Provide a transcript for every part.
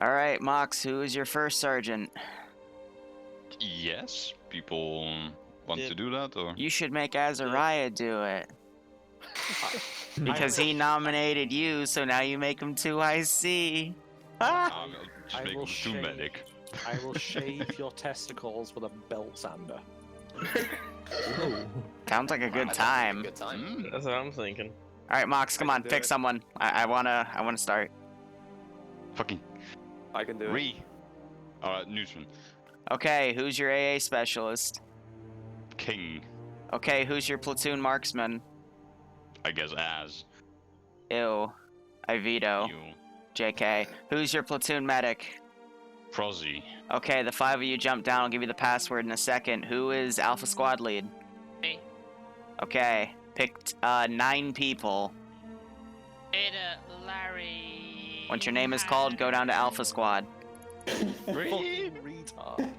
All right, Mox, who is your first sergeant? Yes, people want Yeah. to do that, or You should make Azariah do it. Because he nominated you, so now you make him 2IC. Ah! I'll just I make will him two medic. I will shave your testicles with a belt sander. Sounds like a good time. Good time. Mm. That's what I'm thinking. All right, Mox, come I on, can do pick it. someone. I wanna start. Fucking I can do it. re. Alright, Newton. Okay, who's your AA specialist? King, Okay, who's your platoon marksman? I guess, as. Ew. I veto. You. JK. Who's your platoon medic? Prozzy. Okay, the 5 of you jump down. I'll give you the password in a second. Who is Alpha Squad lead? Me. Okay, picked 9 people. Ada, Larry. Once your name is called, go down to Alpha Squad. Fucking retard.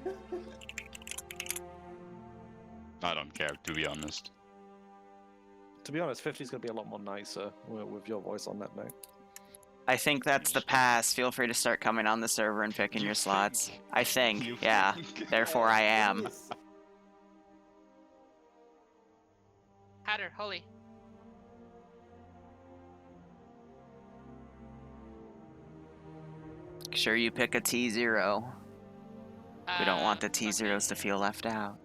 I don't care, to be honest. To be honest, 50's gonna be a lot more nicer with your voice on that note. I think that's the pass. Feel free to start coming on the server and picking your slots. I think, yeah. Therefore I am. Hatter, holy. Sure you pick a T0. We don't want the T0s to feel left out.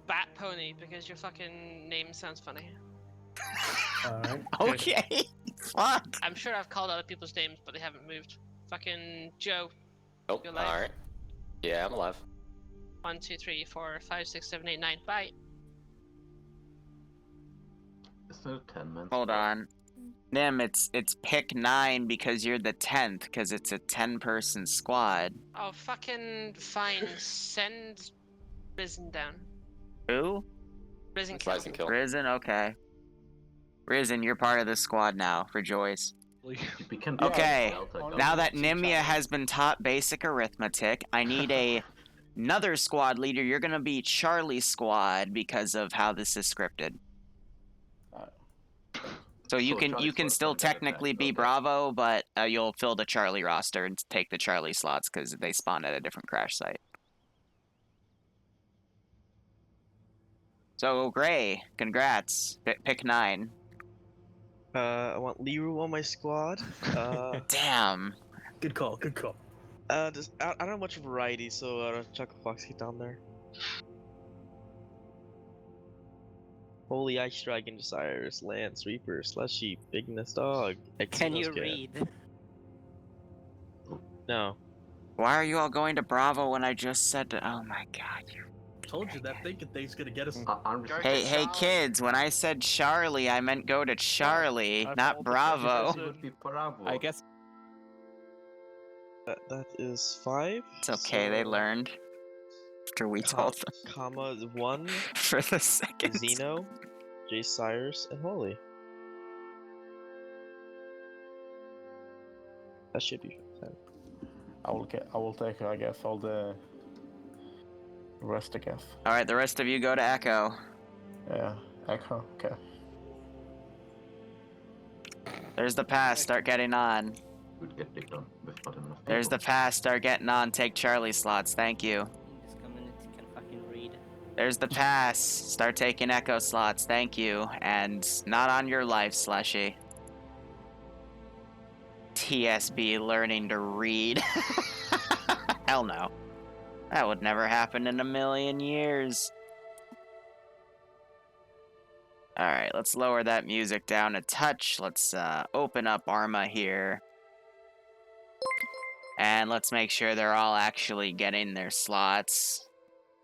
Bat Pony, because your fucking name sounds funny. Alright. Okay. Fuck. I'm sure I've called other people's names, but they haven't moved. Fucking Joe. Oh, You're live. alright. Yeah, I'm alive. 1, 2, 3, 4, 5, 6, 7, 8, 9. Bye. Is there 10 men? Hold on. Nim, it's pick 9 because you're the 10th, because it's a 10-person squad. Oh, fucking fine. Send Risen down. Who? Risen It's kill. Rising Kill. Risen? Okay. Risen, you're part of the squad now. Rejoice. We can Okay, Delta, now that Nimia has been taught basic arithmetic, I need another squad leader. You're gonna be Charlie's squad because of how this is scripted. So you can Charlie's still squad's gonna technically get be attacked, Bravo, but you'll fill the Charlie roster and take the Charlie slots because they spawn at a different crash site. So Gray, congrats. Pick 9. I want Liru on my squad. Damn. Good call, good call. I don't have much variety, so chuck a Fox Kid down there. Holy Ice Dragon, Desires, Lance, Reaper, Slushy, Bigness Dog. Can you read? No. Why are you all going to Bravo when I just said to... Oh my god. Told you that thinking thing's gonna get us. Hey kids, when I said Charlie, I meant go to Charlie, not Bravo. I guess. That is 5. It's okay, they learned. After we told them. Comma 1. For the second. Zeno, Jay Cyrus, and Holy. That should be fine. I will take, I guess, all the rest, I guess. Alright, the rest of you go to Echo. Yeah, Echo, okay. There's the pass, start getting on. Would get picked on with not enough There's the people. pass, start getting on, take Charlie slots, thank you. This community can fucking read. There's the pass, start taking Echo slots, thank you. And not on your life, Slushy. TSB learning to read. Hell no. That would never happen in a million years. Alright, let's lower that music down a touch. Let's open up Arma here. And let's make sure they're all actually getting their slots.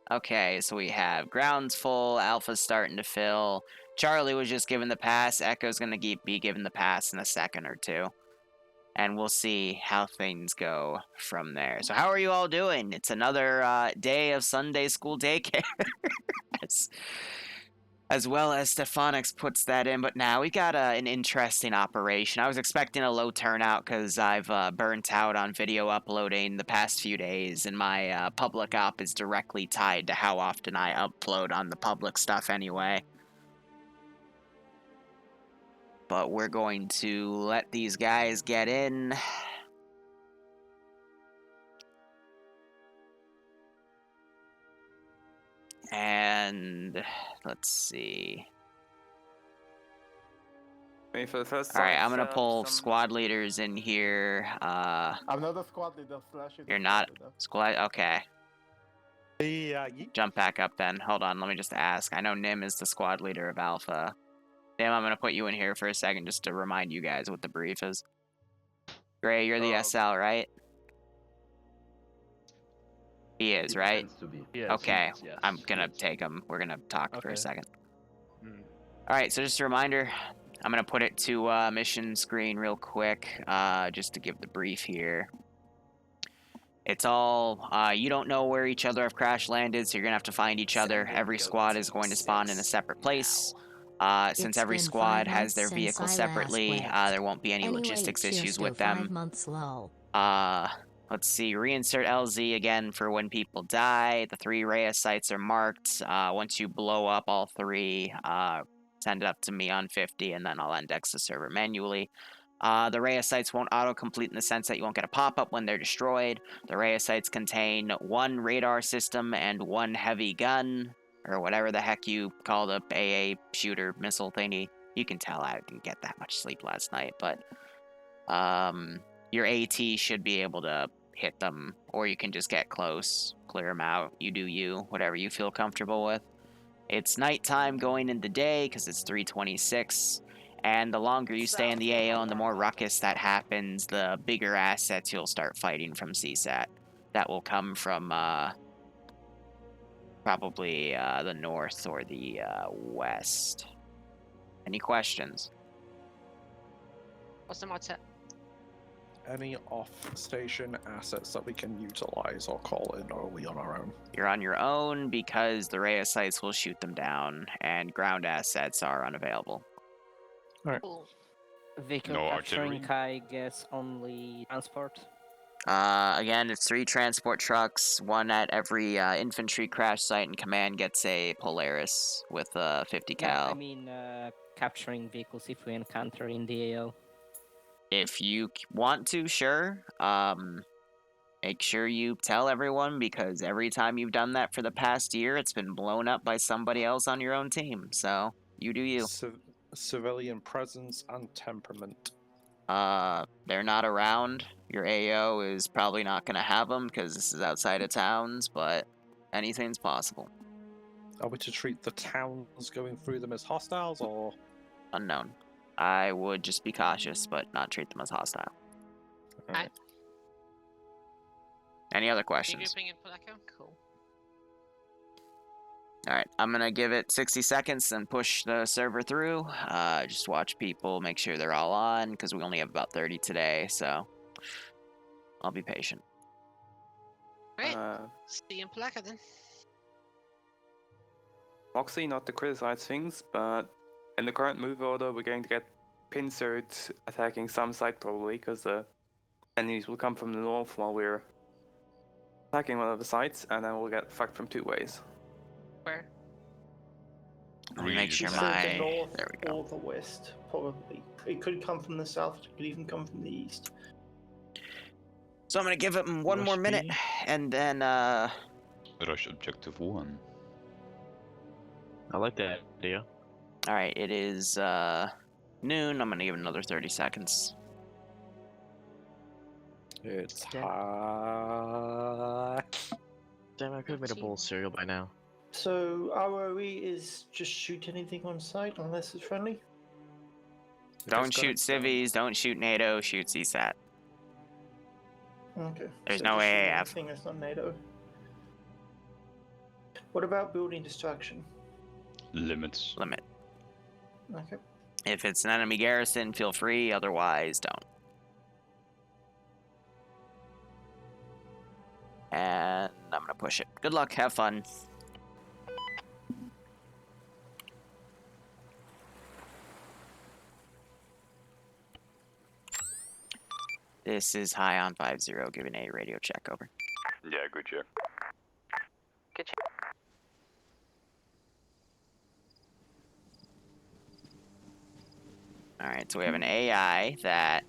Okay, so we have grounds full, Alpha's starting to fill. Charlie was just given the pass. Echo's gonna be given the pass in a second or two. And we'll see how things go from there. So how are you all doing? It's another day of Sunday school daycare. as well as Stefanix puts that in. But now we got an interesting operation. I was expecting a low turnout because I've burnt out on video uploading the past few days. And my public op is directly tied to how often I upload on the public stuff anyway. But we're going to let these guys get in. And let's see. Maybe for the first All right, time, I'm gonna set up pull some- squad leaders in here. I'm not a squad leader. Slash is a You're squad not leader. squad. Okay, Yeah, jump back up then. Hold on, let me just ask. I know Nim is the squad leader of Alpha. Nim, I'm gonna put you in here for a second just to remind you guys what the brief is. Gray, you're the SL, right? He is, He right? pretends to be. Yes, Okay, yes, I'm gonna yes. take him. We're gonna talk for a Okay. second. Hmm. All right, so just a reminder, I'm gonna put it to mission screen real quick, just to give the brief here. It's all you don't know where each other have crash landed, so you're gonna have to find each other. Every squad is going to spawn in a separate place. Since every squad has their vehicle separately, there won't be any logistics issues with them. Let's see, reinsert LZ again for when people die. The 3 Rhea sites are marked. Once you blow up all 3, send it up to me on 50, and then I'll index the server manually. The Rhea sites won't auto-complete in the sense that you won't get a pop-up when they're destroyed. The Rhea sites contain 1 radar system and 1 heavy gun, or whatever the heck you call the AA shooter missile thingy. You can tell I didn't get that much sleep last night, but your AT should be able to hit them, or you can just get close, clear them out. You do you, whatever you feel comfortable with. It's nighttime going into day because it's 3:26, and the longer you stay in the AO and the more ruckus that happens, the bigger assets you'll start fighting from CSAT. That will come from probably the north or the west. Any questions? What's the mod set? any off-station assets that we can utilize or call in, or are we on our own? You're on your own because the Rhea sites will shoot them down, and ground assets are unavailable. Cool. Vehicle No capturing, artillery. I guess, only transport. Again, it's 3 transport trucks, 1 at every infantry crash site, and command gets a Polaris with a 50 cal. No, I mean capturing vehicles if we encounter in the AO. If you want to, sure. Make sure you tell everyone, because every time you've done that for the past year, it's been blown up by somebody else on your own team. So, you do you. Civilian presence and temperament. They're not around. Your AO is probably not going to have them because this is outside of towns, but anything's possible. Are we to treat the towns going through them as hostiles, or...? Unknown. I would just be cautious, but not treat them as hostile. Alright. Any other questions? Regrouping in Polaco? Cool. Alright, I'm gonna give it 60 seconds and push the server through. Just watch people, make sure they're all on, because we only have about 30 today, so I'll be patient. Great. See you in Polaco then. Moxie, not to criticize things, but in the current move order, we're going to get pincered attacking some site probably, because the enemies will come from the north while we're attacking one of the sites, and then we'll get fucked from 2 ways. Where? Let me make sure So my... the north There we go. or the west, probably. It could come from the south, it could even come from the east. So I'm gonna give it one more minute, and then, Rush objective 1. I like that idea. Alright, it is, noon. I'm gonna give it another 30 seconds. It's Damn. Damn, I could have made a bowl of cereal by now. So ROE is just shoot anything on sight unless it's friendly? Don't shoot civvies, don't shoot NATO, shoot CSAT. Okay. There's so no just shoot AAF. anything that's not NATO. What about building destruction? Limits. Limit. Okay. If it's an enemy garrison, feel free, otherwise don't. And I'm gonna push it. Good luck, have fun. This is high on 5-0, giving a radio check, over. Yeah, good check. Good check. Alright, so we have an AI that...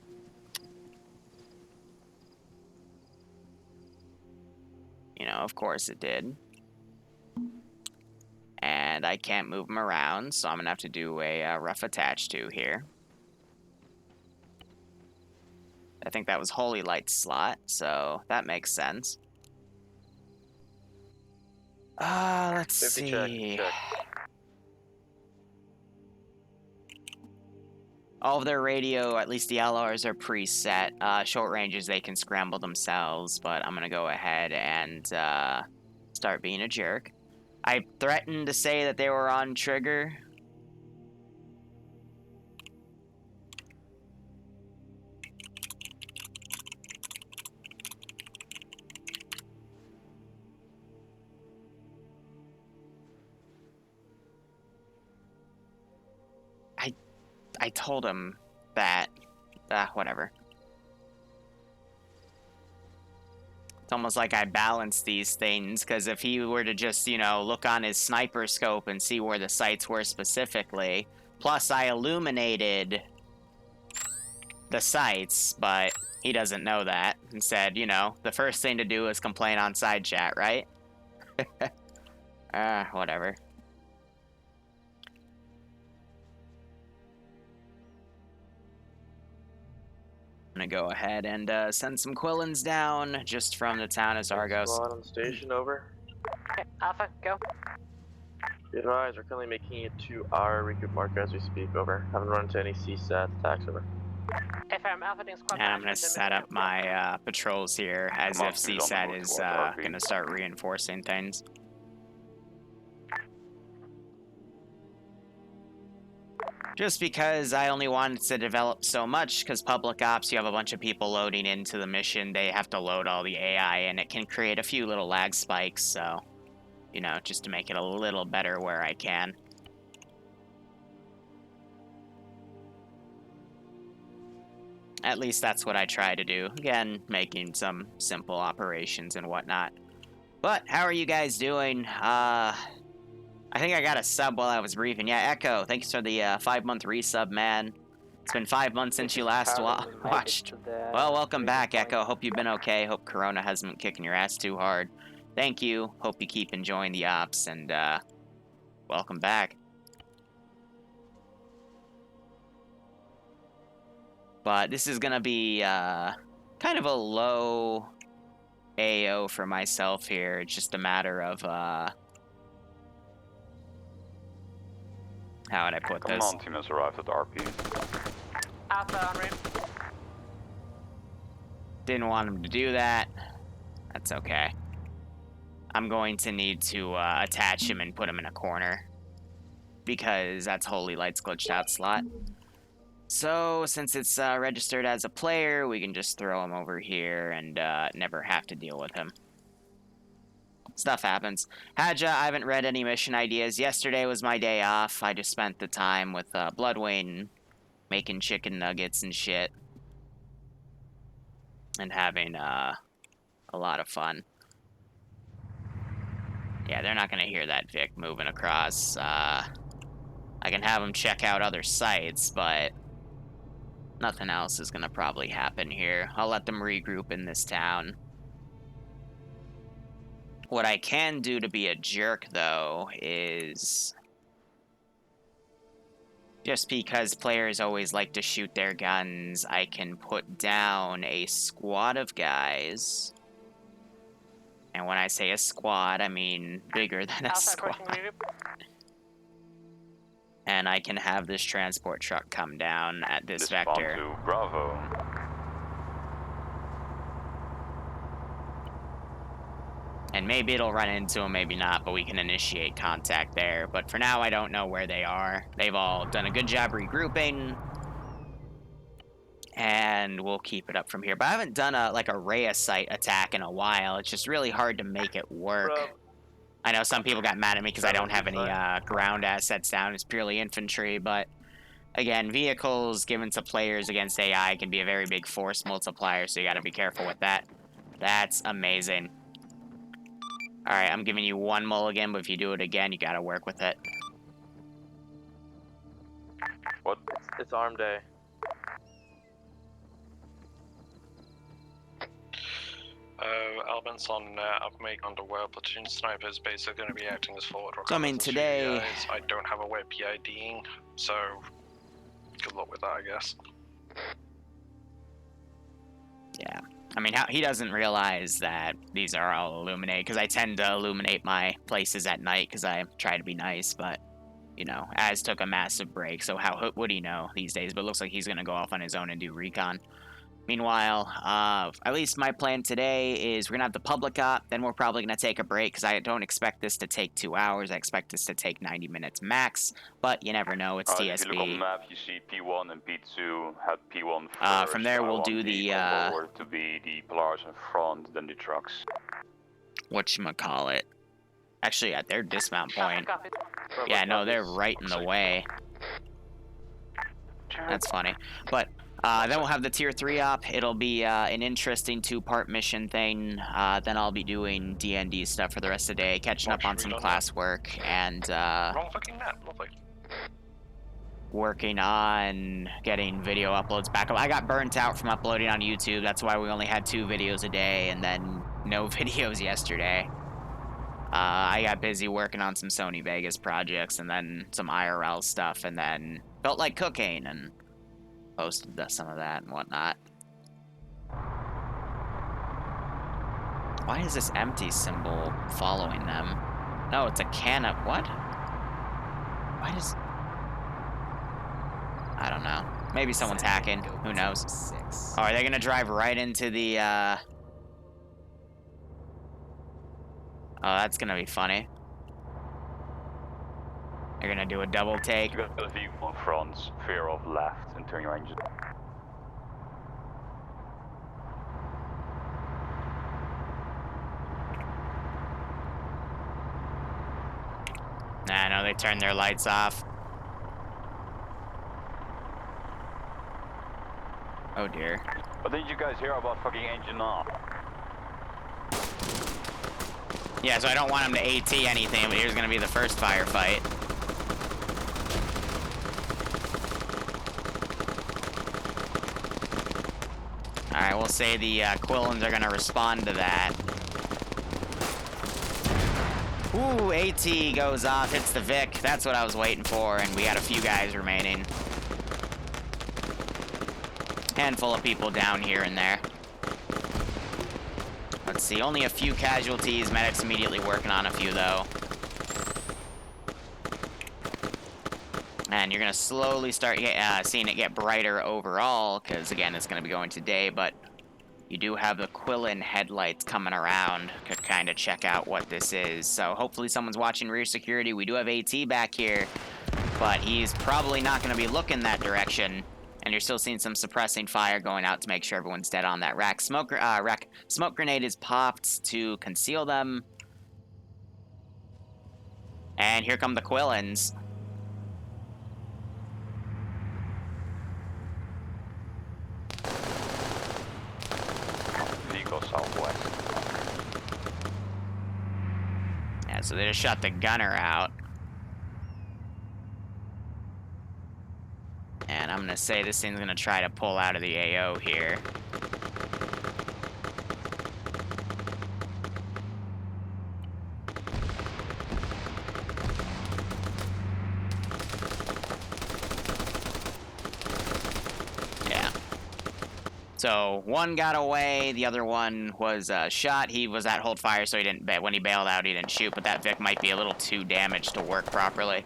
You know, of course it did. and I can't move them around, so I'm gonna have to do a rough attach to here. I think that was Holy Light slot, so that makes sense. Let's 50 see. check. All of their radio, at least the LRs, are preset. Short ranges, they can scramble themselves, but I'm gonna go ahead and start being a jerk. I threatened to say that they were on trigger. I told him that. Whatever. It's almost like I balance these things, because if he were to just, you know, look on his sniper scope and see where the sights were specifically, plus I illuminated the sights, but he doesn't know that, and said, you know, the first thing to do is complain on side chat, right? Whatever. I'm gonna go ahead and send some Quillins down just from the town of Zargos. Squad on station, over. Okay, Alpha, go. Be advised, we're currently making it to our recoup marker as we speak, over. Haven't run into any CSAT attacks, over. FM, Alpha doing squad And I'm gonna management, set up my patrols here as if Must be on the CSAT move is towards RP. gonna start reinforcing things. Just because I only wanted to develop so much, because public ops, you have a bunch of people loading into the mission, they have to load all the AI, and it can create a few little lag spikes, so, you know, just to make it a little better where I can. At least that's what I try to do. Again, making some simple operations and whatnot. But, how are you guys doing? I think I got a sub while I was briefing. Yeah, Echo, thanks for the 5-month resub, man. It's been 5 months since you last watched. Well, welcome back, Echo. Hope you've been okay. Hope Corona hasn't been kicking your ass too hard. Thank you. Hope you keep enjoying the ops, and welcome back. But this is gonna be kind of a low AO for myself here. It's just a matter of how would I put this? Command team has arrived at RP. Alpha on route. Didn't want him to do that. That's okay. I'm going to need to attach him and put him in a corner, because that's Holy Light's glitched out slot. So, since it's registered as a player, we can just throw him over here and never have to deal with him. Stuff happens. Hadja, I haven't read any mission ideas. Yesterday was my day off. I just spent the time with Bloodwayne making chicken nuggets and shit. And having a lot of fun. Yeah, they're not going to hear that Vic moving across. I can have them check out other sites, but nothing else is going to probably happen here. I'll let them regroup in this town. What I can do to be a jerk, though, is... just because players always like to shoot their guns, I can put down a squad of guys. And when I say a squad, I mean bigger than a Alpha squad. approaching reroute. And I can have this transport truck come down at this Respond vector. to Bravo. And maybe it'll run into them, maybe not, but we can initiate contact there. But for now, I don't know where they are. They've all done a good job regrouping. And we'll keep it up from here. But I haven't done a Rhea site attack in a while. It's just really hard to make it work. Bro. I know some people got mad at me because I don't have any ground assets down. It's purely infantry, but again, vehicles given to players against AI can be a very big force multiplier, so you gotta be careful with that. That's amazing. Alright, I'm giving you one mulligan, but if you do it again, you gotta work with it. What? It's arm day. Albans on upmake on the well platoon sniper is basically going to be acting as forward. So, I mean, reconnaissance for you today- guys. I don't have a way of PIDing, so good luck with that, I guess. Yeah. I mean, he doesn't realize that these are all illuminated, because I tend to illuminate my places at night because I try to be nice, but, you know, Az took a massive break, so how would he know these days? But it looks like he's going to go off on his own and do recon. Meanwhile, at least my plan today is we're going to have the public op, then we're probably going to take a break, because I don't expect this to take 2 hours. I expect this to take 90 minutes max, but you never know. It's TSB. If you look on the map, you see P1 and P2 had P1 first. From there, I we'll want do the, forward to be the Polaris in front, then the trucks. Whatchamacallit. Actually, at their dismount point. Yeah, no, they're right in the way. That's funny. But then we'll have the tier 3 op. It'll be an interesting 2-part mission thing. Then I'll be doing D&D stuff for the rest of the day, catching up on some classwork, and Wrong fucking map, lovely. working on getting video uploads back up. I got burnt out from uploading on YouTube. That's why we only had 2 videos a day, and then no videos yesterday. I got busy working on some Sony Vegas projects, and then some IRL stuff, and then felt like cooking, and posted some of that and whatnot. Why is this empty symbol following them? No, it's a can of... What? Why does... I don't know. Maybe someone's hacking. Who knows? Oh, are they gonna drive right into the, Oh, that's gonna be funny. They're gonna do a double take. You got the vehicle in front, veer off left, and turn your engine. Nah, no, they turned their lights off. Oh dear. But did you guys hear about fucking engine off? Yeah, so I don't want him to AT anything, but here's gonna be the first firefight. Alright, we'll say the Quillins are gonna respond to that. Ooh, AT goes off, hits the Vic. That's what I was waiting for, and we got a few guys remaining. Handful of people down here and there. Let's see, only a few casualties. Medics immediately working on a few, though. And you're going to slowly start seeing it get brighter overall, because, again, it's going to be going today, but you do have the Quillin headlights coming around to kind of check out what this is. So hopefully someone's watching rear security. We do have AT back here, but he's probably not going to be looking that direction. And you're still seeing some suppressing fire going out to make sure everyone's dead on that rack. Smoke grenade is popped to conceal them. And here come the Quillins. Vehicle southwest. Yeah, so they just shot the gunner out. And I'm gonna say this thing's gonna try to pull out of the AO here. Yeah. So one got away, the other one was shot. He was at hold fire, so he didn't. When he bailed out, he didn't shoot. But that Vic might be a little too damaged to work properly.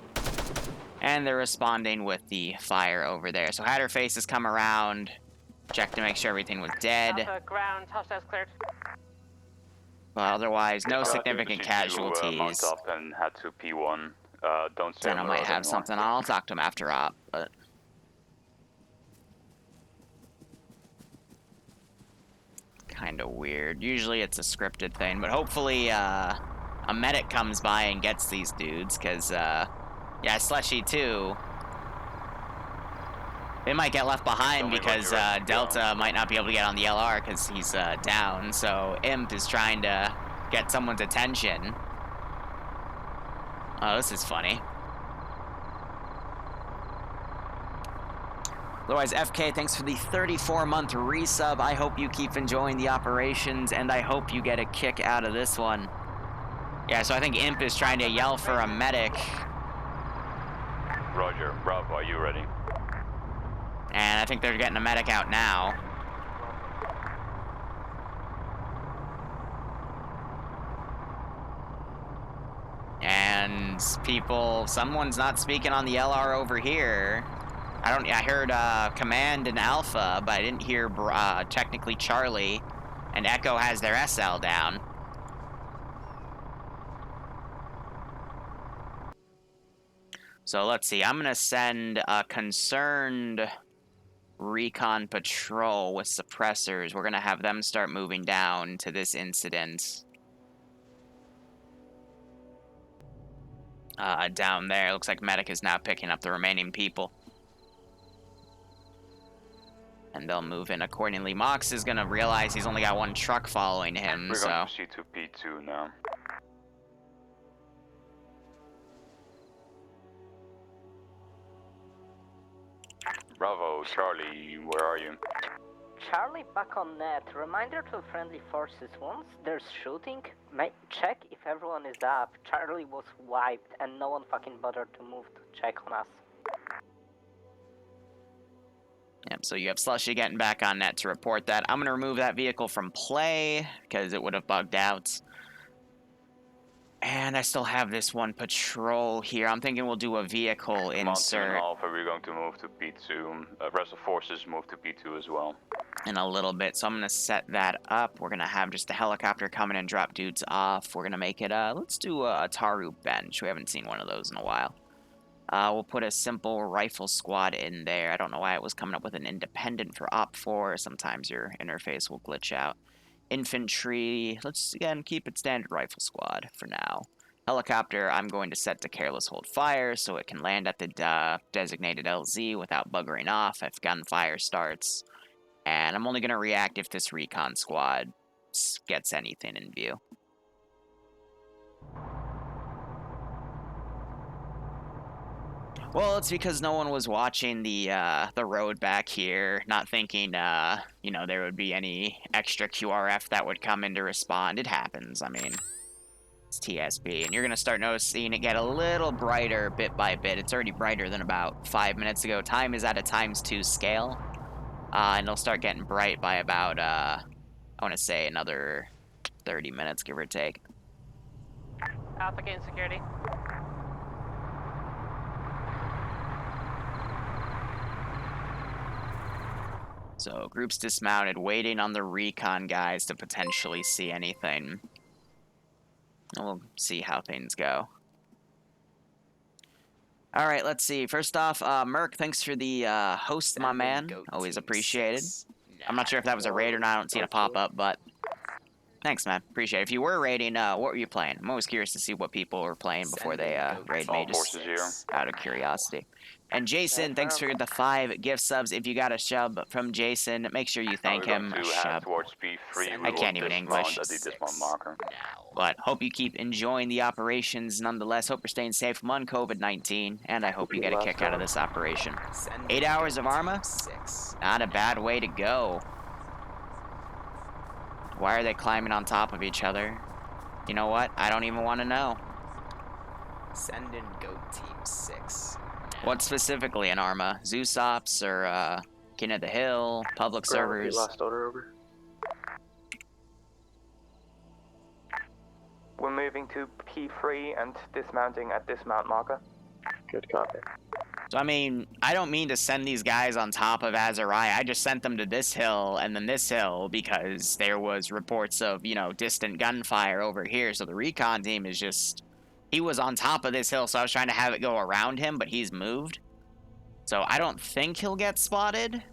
And they're responding with the fire over there. So Hatterface has come around, checked to make sure everything was dead. Alpha, ground, hostiles cleared. But otherwise, no significant Mount casualties. up and head to P1. Don't say Then I might have something. I'll talk to him after op, but... Kind of weird. Usually it's a scripted thing, but hopefully a medic comes by and gets these dudes, because... yeah, Slushy too. They might get left behind because Delta might not be able to get on the LR because he's down. So Imp is trying to get someone's attention. Oh, this is funny. Otherwise, FK, thanks for the 34-month resub. I hope you keep enjoying the operations, and I hope you get a kick out of this one. Yeah, so I think Imp is trying to yell for a medic. Roger. Bravo, are you ready? And I think they're getting a medic out now. And someone's not speaking on the LR over here. I heard Command and Alpha, but I didn't hear technically Charlie. And Echo has their SL down. So let's see, I'm gonna send a concerned recon patrol with suppressors. We're gonna have them start moving down to this incident. Down there, looks like Medic is now picking up the remaining people. And they'll move in accordingly. Mox is gonna realize he's only got one truck following him, We're going to proceed to P2 now. Bravo, Charlie, where are you? Charlie back on net. Reminder to friendly forces, once there's shooting, check if everyone is up. Charlie was wiped and no one fucking bothered to move to check on us. Yep, so you have Slushy getting back on net to report that. I'm going to remove that vehicle from play because it would have bugged out. And I still have this one patrol here. I'm thinking we'll do a vehicle insert. Alpha, we're going to move to P2. Rest of forces move to P2 as well. In a little bit, so I'm going to set that up. We're going to have just a helicopter come in and drop dudes off. We're going to make it, let's do a Taru bench. We haven't seen one of those in a while. We'll put a simple rifle squad in there. I don't know why it was coming up with an independent for Op4. Sometimes your interface will glitch out. Infantry, let's again keep it standard rifle squad for now. Helicopter, I'm going to set to careless hold fire so it can land at the designated LZ without buggering off if gunfire starts. And I'm only going to react if this recon squad gets anything in view. Well, it's because no one was watching the road back here, not thinking, you know, there would be any extra QRF that would come in to respond. It happens, I mean, it's TSB, and you're going to start noticing it get a little brighter bit by bit. It's already brighter than about 5 minutes ago. Time is at a ×2 scale, and it'll start getting bright by about, I want to say another 30 minutes, give or take. Alpha gain security. So, groups dismounted, waiting on the recon guys to potentially see anything. And we'll see how things go. Alright, let's see. First off, Merc, thanks for the host, my man. Always appreciated. I'm not sure if that was a raid or not. I don't see it pop up, but thanks, man. Appreciate it. If you were raiding, what were you playing? I'm always curious to see what people were playing before they raid me, just out of curiosity. And Jason, thanks for the 5 gift subs. If you got a sub from Jason, make sure you thank him. I can't even English. But hope you keep enjoying the operations nonetheless. Hope you're staying safe from COVID-19, and I hope you get a kick out of this operation. 8 hours of Arma? Not a bad way to go. Why are they climbing on top of each other? You know what? I don't even want to know. Send in Goat Team 6. What specifically in Arma? Zeus Ops or King of the Hill? Public servers? Last order over. We're moving to P3 and dismounting at dismount marker. Good copy. So, I mean, I don't mean to send these guys on top of Azariah. I just sent them to this hill and then this hill because there was reports of, you know, distant gunfire over here. So the recon team is just... He was on top of this hill, so I was trying to have it go around him, but he's moved. So I don't think he'll get spotted.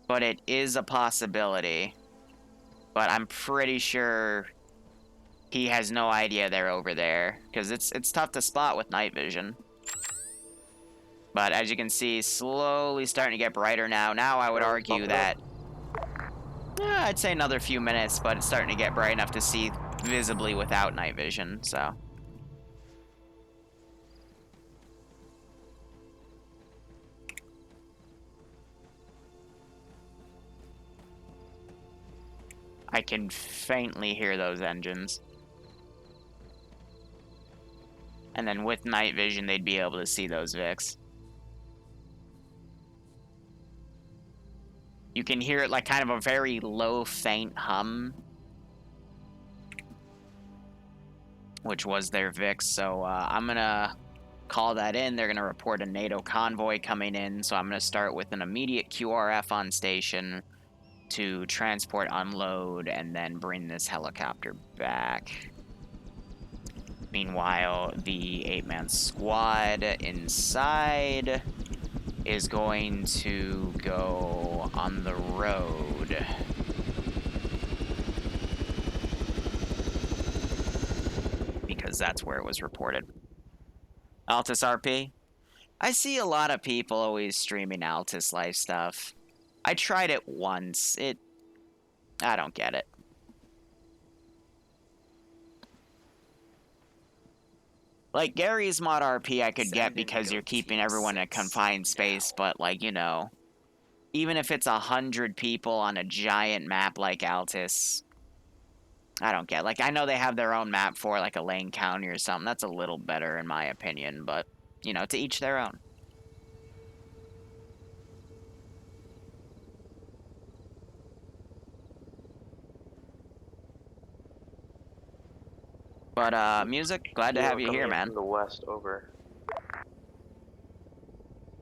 But it is a possibility. But I'm pretty sure he has no idea they're over there. Because it's tough to spot with night vision. But as you can see, slowly starting to get brighter now. Now I would argue that... I'd say another few minutes, but it's starting to get bright enough to see visibly without night vision, so... I can faintly hear those engines. And then with night vision, they'd be able to see those Vics. You can hear it like kind of a very low, faint hum, which was their Vics. So I'm going to call that in. They're going to report a NATO convoy coming in. So I'm going to start with an immediate QRF on station to transport, unload, and then bring this helicopter back. Meanwhile, the 8-man squad inside is going to go on the road. Because that's where it was reported. Altus RP? I see a lot of people always streaming Altus Life stuff. I tried it once. I don't get it. Like, Gary's mod RP I could get because you're keeping everyone in a confined space, but, like, you know, even if it's 100 people on a giant map like Altus, I don't get it. Like, I know they have their own map for, like, a Lane County or something. That's a little better, in my opinion, but, you know, to each their own. But, Music, glad to have you here, man. From the west, over.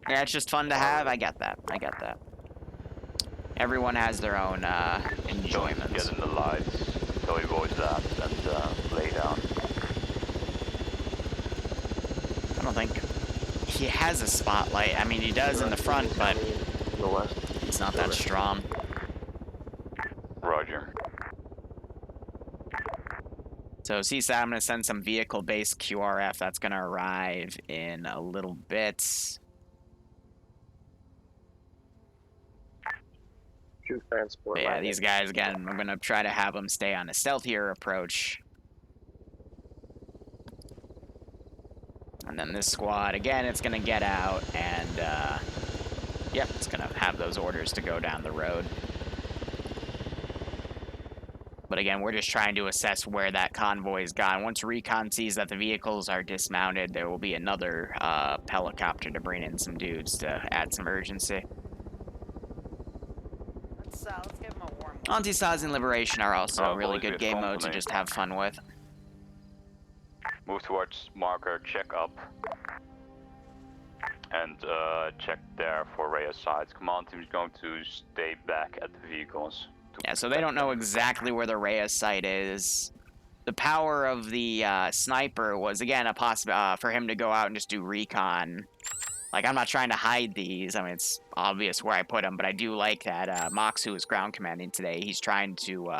Yeah, it's just fun to have. I get that. I get that. Everyone has their own enjoyments. Get in the lights, tell your boys that, and lay down. I don't think he has a spotlight. I mean, he does in the front, but it's not that strong. Roger. So CSAT, I'm going to send some vehicle-based QRF. That's going to arrive in a little bit. But yeah, these guys, again, I'm going to try to have them stay on a stealthier approach. And then this squad, again, it's going to get out, and, yep, it's going to have those orders to go down the road. But again, we're just trying to assess where that convoy's gone. Once Recon sees that the vehicles are dismounted, there will be another helicopter to bring in some dudes to add some urgency. Let's give him a warm. Anti-Saws and Liberation are also really good game modes to just have fun with. Move towards marker, check up. And check there for Reyes sides. Command team is going to stay back at the vehicles. Yeah, so they don't know exactly where the Reyes site is. The power of the sniper was, again, a for him to go out and just do recon. Like, I'm not trying to hide these. I mean, it's obvious where I put them, but I do like that Mox, who is ground commanding today, he's trying to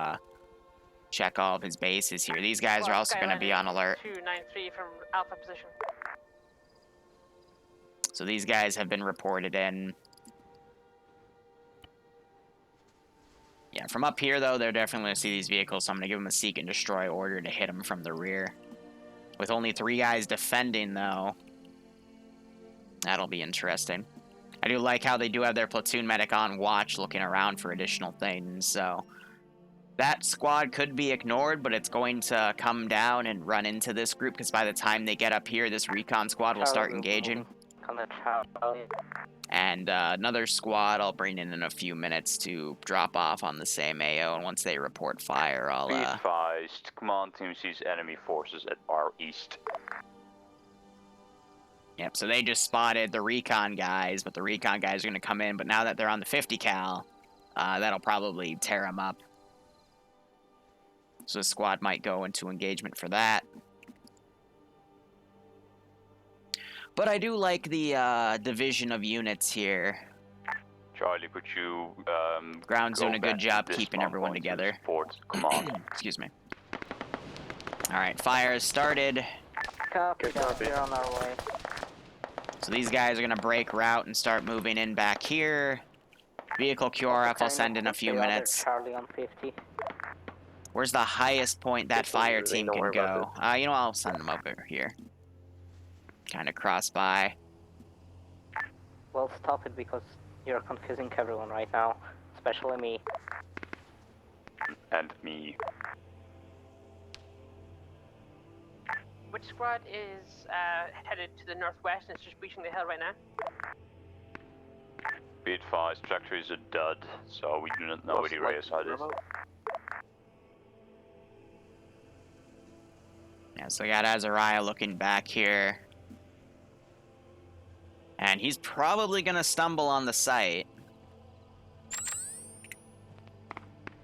check all of his bases here. These guys are also going to be on alert. 293 from Alpha position. So these guys have been reported in. Yeah, from up here, though, they're definitely going to see these vehicles, so I'm going to give them a seek and destroy order to hit them from the rear. With only 3 guys defending, though, that'll be interesting. I do like how they do have their platoon medic on watch looking around for additional things, so that squad could be ignored, but it's going to come down and run into this group, because by the time they get up here, this recon squad will start engaging. And another squad I'll bring in a few minutes to drop off on the same AO, and once they report fire, I'll... Be advised, command team sees enemy forces at our east. Yep, so they just spotted the recon guys, but the recon guys are going to come in, but now that they're on the 50 cal, that'll probably tear them up. So the squad might go into engagement for that. But I do like the division of units here. Charlie, could you Ground's doing a good job keeping everyone together. Command. Excuse me. Alright, fire has started. Copy, we're on our way. So these guys are going to break route and start moving in back here. Vehicle QRF I'll send in a few minutes. Charlie on 50. Where's the highest point that fire team can go? You know, I'll send them over here. Kind of cross by. Well, stop it because you're confusing everyone right now, especially me. And me. Which squad is headed to the northwest and is just breaching the hill right now? Be advised, tractor is a dud, so we do not know where the radio side is. Yeah, so we got Azariah looking back here. And he's probably going to stumble on the site.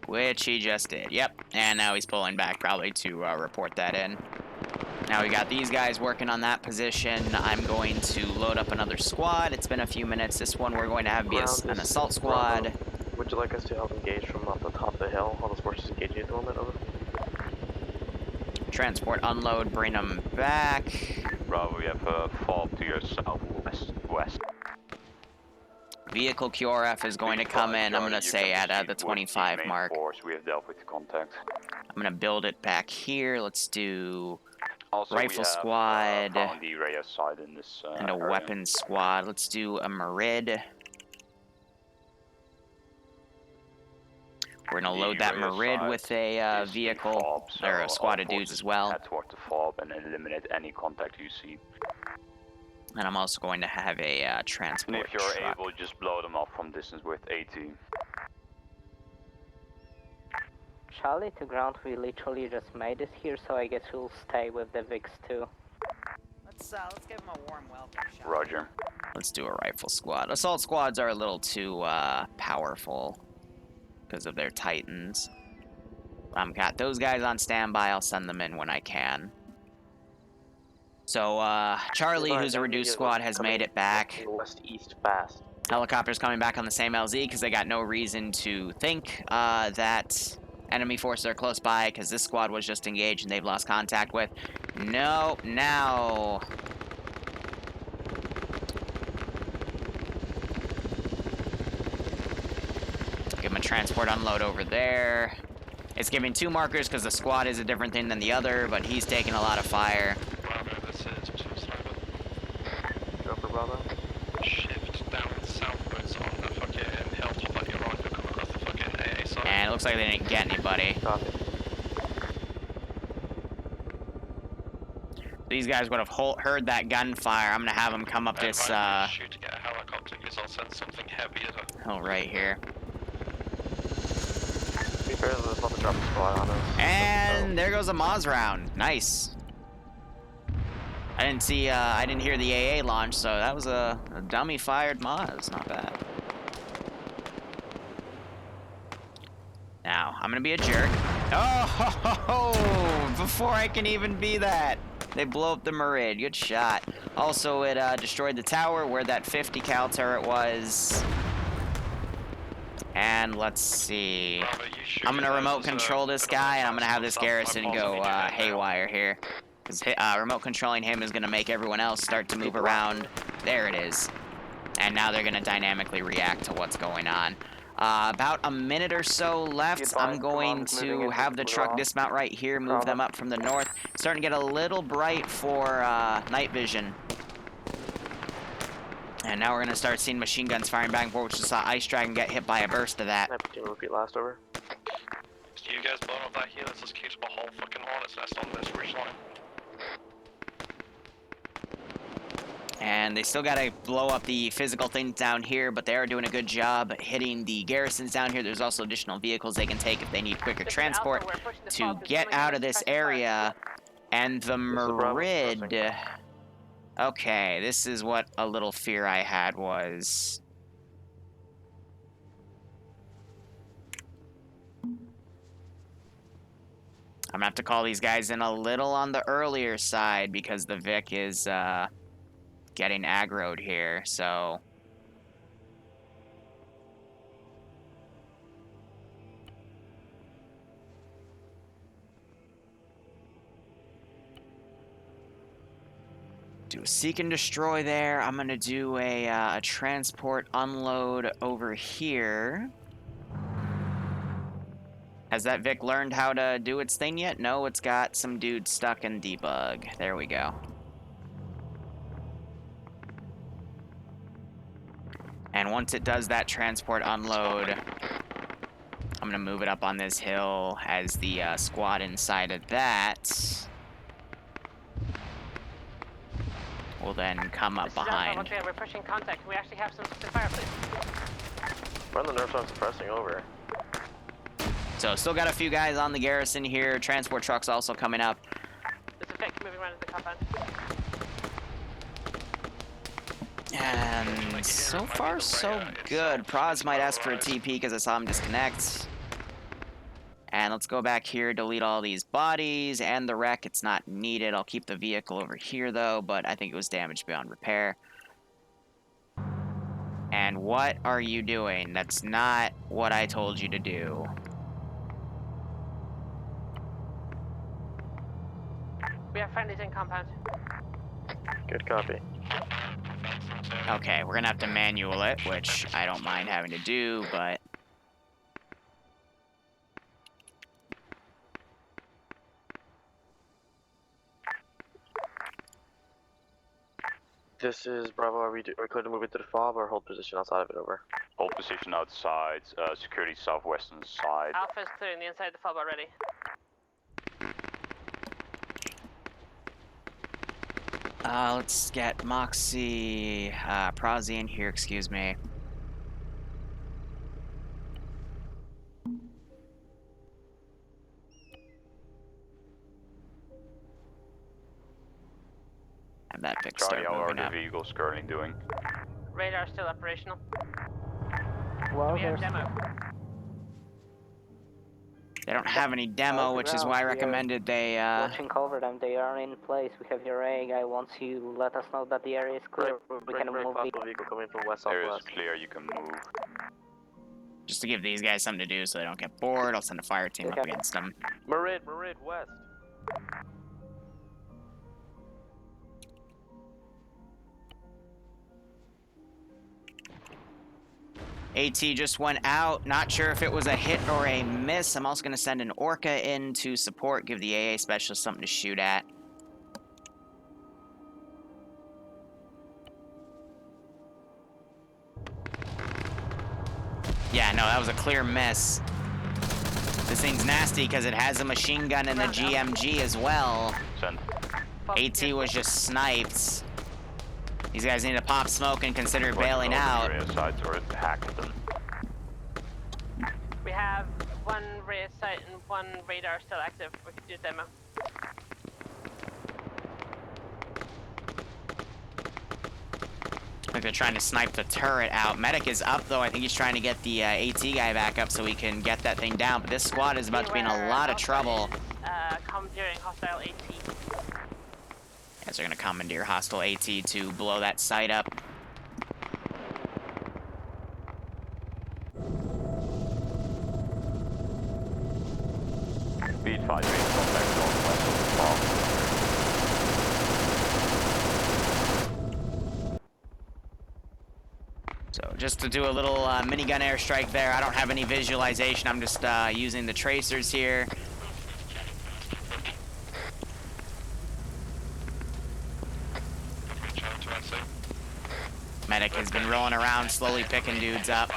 Which he just did. Yep. And now he's pulling back probably to report that in. Now we got these guys working on that position. I'm going to load up another squad. It's been a few minutes. This one we're going to have be an assault squad. Bravo. Would you like us to help engage from up the top of the hill? All those forces engaging at the moment, over. Transport, unload, bring them back. Bravo, we have a FOB to your southwest. Vehicle QRF is going to come in, I'm going to say at the 25 mark. Force. We have dealt with the contact. I'm going to build it back here. Let's do also, rifle squad found the radio side in this, and a area. weapons squad. Let's do a Merid. We're going to load that Merid with a vehicle, FOB, so or a squad of all dudes as well. head toward the FOB and eliminate any contact you see. And I'm also going to have a transport And if you're truck. able, just blow them up from distance with AT. Charlie to ground, we literally just made it here, so I guess we'll stay with the VIX too. Let's give him a warm welcome shot. Roger. Let's do a rifle squad. Assault squads are a little too powerful because of their Titans. I've got those guys on standby. I'll send them in when I can. So, Charlie, who's a reduced squad, has made it back. West-east fast. Helicopters coming back on the same LZ because they got no reason to think that enemy forces are close by because this squad was just engaged and they've lost contact with. No, now. Give him a transport unload over there. It's giving 2 markers because the squad is a different thing than the other, but he's taking a lot of fire. Bravo, this is 2 Sniper. Go for Bravo. Shift down southwards on the fucking hilltop at your right, but come across the fucking AA side. And it looks like they didn't get anybody. Copy. These guys would have heard that gunfire. I'm gonna have them come up this Shoot to get a helicopter because I'll send something heavier. hill right here. Be fair, there's not a drop squad on us. And there goes a Maz round. Nice. I didn't see, I didn't hear the AA launch, so that was a dummy fired Maz. Not bad. Now, I'm gonna be a jerk. Oh, ho, ho, ho, before I can even be that. They blow up the Merid. Good shot. Also, it destroyed the tower where that 50 cal turret was. And let's see. I'm gonna remote control this guy, and I'm gonna have this garrison go haywire here. Because remote controlling him is gonna make everyone else start to move around. There it is. And now they're gonna dynamically react to what's going on. About a minute or so left. I'm going to have the truck dismount right here, move them up from the north. Starting to get a little bright for night vision. And now we're going to start seeing machine guns firing back and forth, which just saw Ice Dragon get hit by a burst of that. Repeat last over. So you guys blow up that here, let's just keep a whole fucking hornet's nest on this ridge line. And they still got to blow up the physical things down here, but they are doing a good job hitting the garrisons down here. There's also additional vehicles they can take if they need quicker transport to get out of this area. And the Merid... Okay, this is what a little fear I had was. I'm gonna have to call these guys in a little on the earlier side because the Vic is getting aggroed here, so. Do a seek and destroy there. I'm gonna do a transport unload over here. Has that Vic learned how to do its thing yet? No, it's got some dude stuck in debug. There we go. And once it does that transport unload, I'm gonna move it up on this hill as the squad inside of that will then come up This is Alpha, behind. once again, we're pushing contact. We actually have some fire, please. We're on the nerf zones pressing over. So still got a few guys on the garrison here. Transport trucks also coming up. This is Vic moving around the compound. And so far, so good. Praz might ask for a TP because I saw him disconnect. And let's go back here, delete all these bodies and the wreck. It's not needed. I'll keep the vehicle over here, though, but I think it was damaged beyond repair. And what are you doing? That's not what I told you to do. We have friendlies in compound. Good copy. Okay, we're gonna have to manual it, which I don't mind having to do, but... This is Bravo. Are we going to move it to the fob or hold position outside of it? Over. Hold position outside, security southwestern side. Alpha is clearing the inside of the fob already. Let's get Moxie, Prazi in here, excuse me. Have that pick Charlie, start how are moving the up. vehicles currently doing? Radar still operational. Well, We have there's demo. They don't have any demo, which is why I recommended they, watching over them. They are in place. We have your A guy. Once you let us know that the area is clear, we can move possible vehicle coming from west Area is southwest. clear, you can move. just to give these guys something to do so they don't get bored, I'll send a fire team up against them. Marid, west. AT just went out. Not sure if it was a hit or a miss. I'm also going to send an Orca in to support, give the AA specialist something to shoot at. Yeah, no, that was a clear miss. This thing's nasty because it has a machine gun and the GMG as well. Send. AT was just sniped. These guys need to pop smoke and consider bailing out. Sides or hack them. We have one ray sight and one radar still active. We could do demo. I think they're trying to snipe the turret out. Medic is up, though. I think he's trying to get the AT guy back up so we can get that thing down. But this squad is about to be in a lot of trouble. Commandeering hostile AT. As they're going to commandeer hostile AT to blow that site up. Speed 5, contact northwest of the farm. So just to do a little minigun airstrike there. I don't have any visualization. I'm just using the tracers here. Medic has been rolling around, slowly picking dudes up.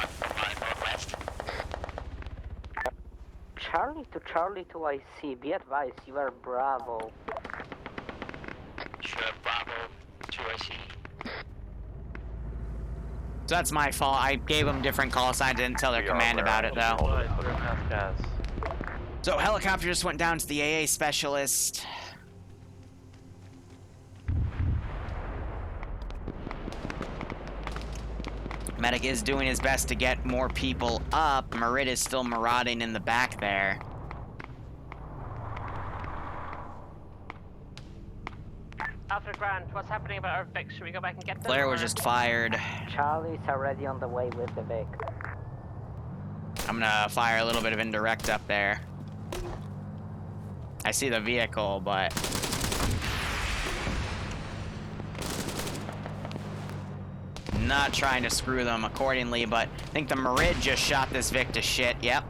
Charlie to IC. Be advised, you are Bravo. Sure, Bravo to IC. So that's my fault. I gave them different call signs. I didn't tell their command about it, though. So helicopter just went down to the AA specialist. Medic is doing his best to get more people up. Marid is still marauding in the back there. Alpha Grand, what's happening about our Vic? Should we go back and get them? Flare was just fired. Charlie's already on the way with the Vic. I'm gonna fire a little bit of indirect up there. I see the vehicle, but... not trying to screw them accordingly, but I think the Marid just shot this Vic to shit. Yep.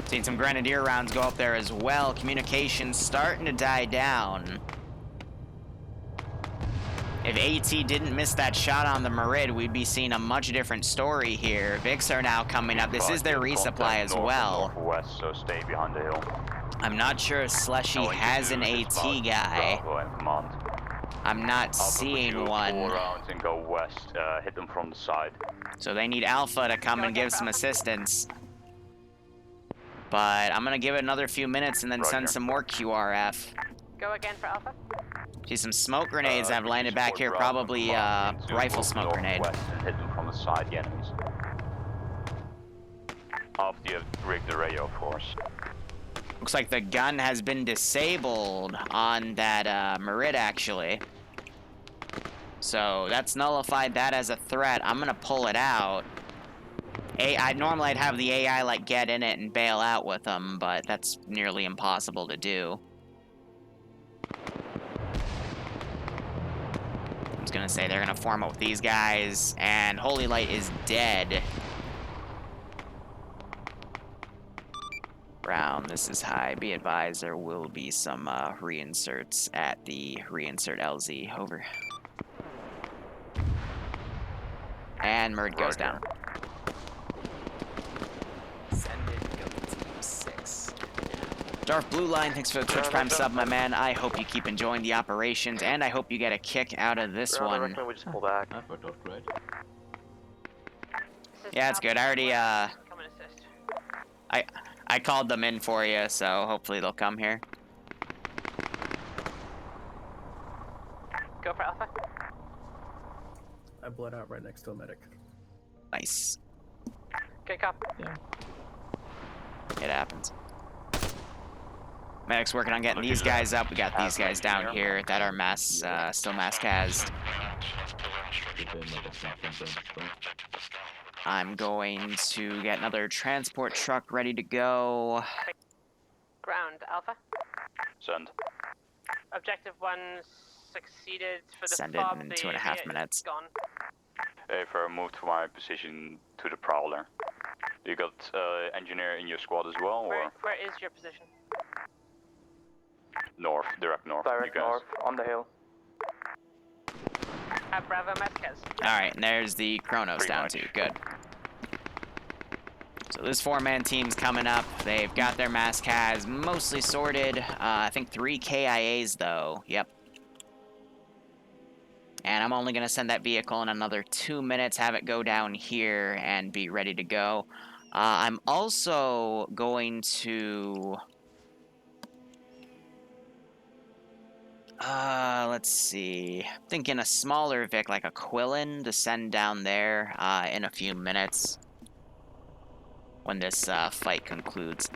Seen some Grenadier rounds go up there as well. Communication's starting to die down. If AT didn't miss that shot on the Merid, we'd be seeing a much different story here. Vics are now coming up. This is their resupply as well. Northwest, so stay behind the hill. I'm not sure if Slushy has an AT guy. Bravo and command. I'm not Alpha, seeing pursue one. 4 rounds and go west. Hit them from the side. So they need Alpha to come and give some assistance. But I'm gonna give it another few minutes and then send some more QRF. Go again for Alpha. See some smoke grenades have landed back here, probably rifle smoke grenade. West and hit them from the side, the enemies. After you have rigged the radio, of course. Looks like the gun has been disabled on that Merid, actually. So that's nullified that as a threat. I'm gonna pull it out. Normally I'd have the AI like get in it and bail out with them, but that's nearly impossible to do. I was gonna say they're gonna form up with these guys, and Holy Light is dead. Brown, this is high. Be advised, there will be some reinserts at the reinsert LZ. Over. And Merd goes down. Send it, go to team 6. Darth Blue Line, thanks for the Twitch Prime sub, my man. I hope you keep enjoying the operations, and I hope you get a kick out of this one. I recommend we just pull back. That worked out great. Yeah, it's good. I already, Come and assist. I called them in for you, so hopefully they'll come here. Go for Alpha. I bled out right next to a medic. Nice. Good cop. Yeah. It happens. Medic's working on getting these guys up. We got these guys down here that are still mass cased. I'm going to get another transport truck ready to go. Ground Alpha. Send. Objective 1 succeeded for the Send it fob. in The 2.5 minutes. Gone. Hey, for move to my position to the Prowler. You got engineer in your squad as well, or? Where is your position? North, direct north. Direct you guys. north, on the hill. At Bravo Mezquez. Alright, and there's the Chronos Pretty down much. too. Good. So this 4-man team's coming up. They've got their mass cas mostly sorted. I think 3 KIAs though. Yep. And I'm only going to send that vehicle in another 2 minutes, have it go down here, and be ready to go. I'm also going to... let's see. Thinking a smaller Vic, like a Quillen, to send down there in a few minutes. When this fight concludes.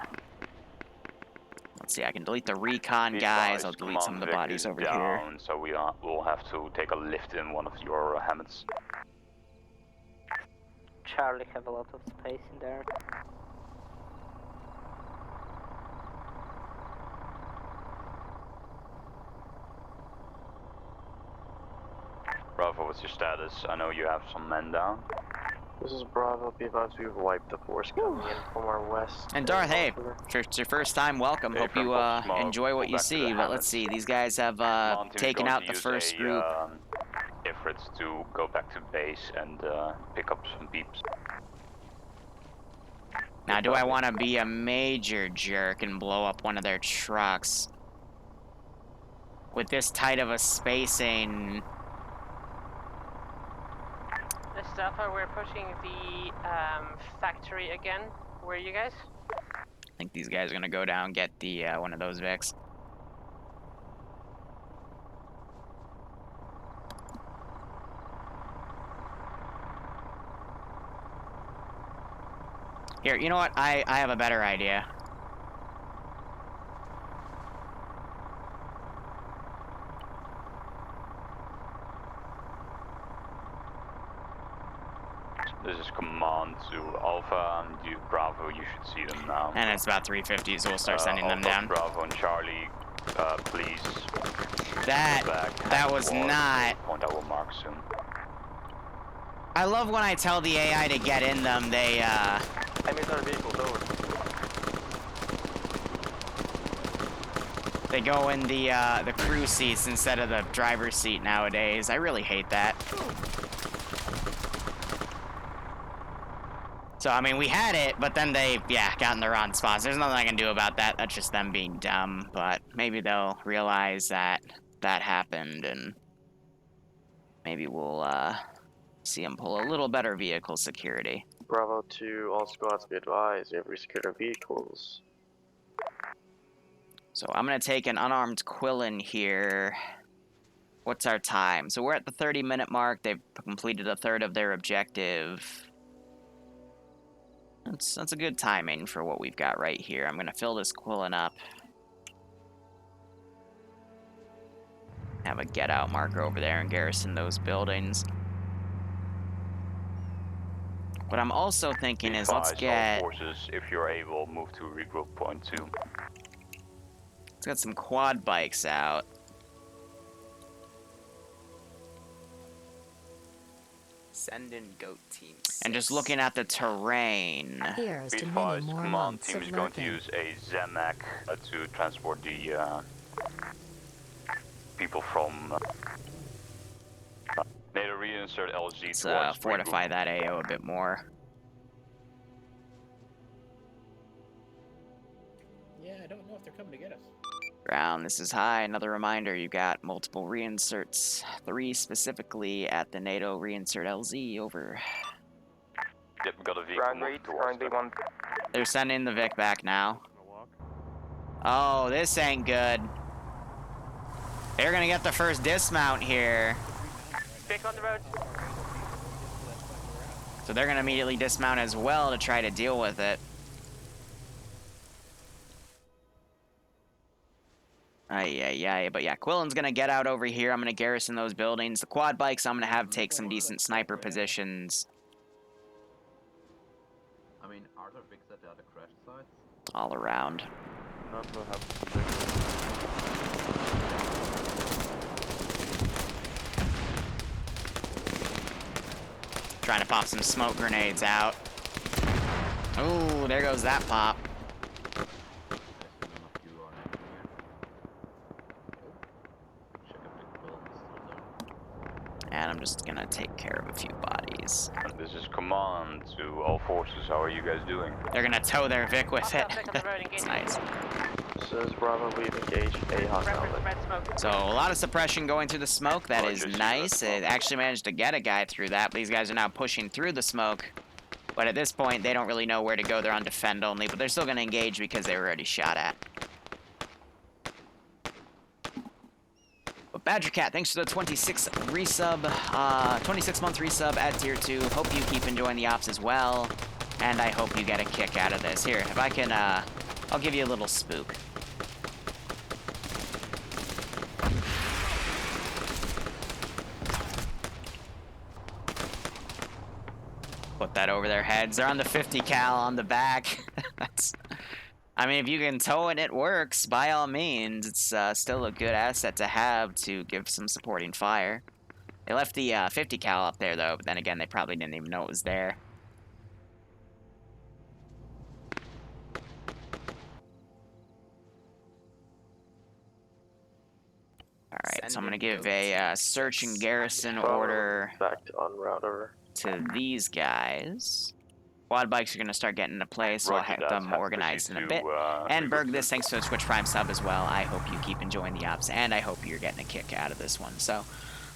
Let's see, I can delete the recon guys. I'll delete some of the bodies over here. So we'll have to take a lift in one of your hammocks. Charlie have a lot of space in there. Bravo, what's your status? I know you have some men down. This is Bravo. Be advised, we've wiped the force coming in from our west. And Darth, hey, if it's your first time, welcome. Hey, Hope you enjoy what you see. But let's see, these guys have taken out the first group. Efforts to go back to base and pick up some peeps. Now, do I want to be a major jerk and blow up one of their trucks? With this tight of a spacing... This is Alpha, we're pushing the factory again. Where are you guys? I think these guys are going to go down and get the one of those Vics. Here, you know what? I have a better idea. This is command to Alpha and you, Bravo, you should see them now. And it's about 350, so we'll start sending them Alpha, down. Bravo and Charlie, please. That was not... Point I will mark soon. I love when I tell the AI to get in them, they, Enemies on our vehicles, over. They go in the crew seats instead of the driver's seat nowadays. I really hate that. So, I mean, we had it, but then they, got in the wrong spots. There's nothing I can do about that. That's just them being dumb. But maybe they'll realize that that happened, and maybe we'll see them pull a little better vehicle security. Bravo to all squads, be advised, we have resecured our vehicles. So I'm going to take an unarmed Quillen here. What's our time? So we're at the 30-minute mark. They've completed a third of their objective. That's a good timing for what we've got right here. I'm going to fill this Quillen up. Have a get-out marker over there and garrison those buildings. What I'm also thinking is, let's get... forces, if you're able, move to regroup point 2. Let's get some quad bikes out. Send in goat team 6. And just looking at the terrain. Be advised, command team is going to use a Zamac to transport the people from NATO reinsert LZ Let's towards fortify that AO a bit more. Yeah, I don't know if they're coming to get us. Ground, this is high. Another reminder, you've got multiple reinserts. 3 specifically at the NATO reinsert LZ, over. Yep, we got a vehicle moving towards them. They're sending the Vic back now. Oh, this ain't good. They're gonna get the first dismount here. Vic on the road. So they're gonna immediately dismount as well to try to deal with it. But yeah, Quillen's gonna get out over here. I'm gonna garrison those buildings. The quad bikes, I'm gonna have take some decent sniper positions. I mean, are there bigs at the other crash sites? All around. Trying to pop some smoke grenades out. Ooh, there goes that pop. And I'm just gonna take care of a few bodies. This is command to all forces. How are you guys doing? They're gonna tow their Vic with it. It's nice. This is Bravo, we've engaged a hostile. So a lot of suppression going through the smoke. That is nice. It actually managed to get a guy through that. But these guys are now pushing through the smoke. But at this point, they don't really know where to go. They're on defend only. But they're still gonna engage because they were already shot at. But Badger Cat, thanks for the 26 resub, 26-month resub at tier 2. Hope you keep enjoying the ops as well, and I hope you get a kick out of this. Here, if I can, I'll give you a little spook. Put that over their heads. They're on the 50 cal on the back. That's. I mean, if you can tow and it works, by all means, it's still a good asset to have to give some supporting fire. They left the 50 cal up there, though, but then again, they probably didn't even know it was there. Alright, so I'm going to give a search and garrison order Back to en route, over. To these guys. Quad bikes are going to start getting into place, so I'll have them organized in a bit. And Berg, this thanks for the Twitch Prime sub as well. I hope you keep enjoying the ops, and I hope you're getting a kick out of this one. So,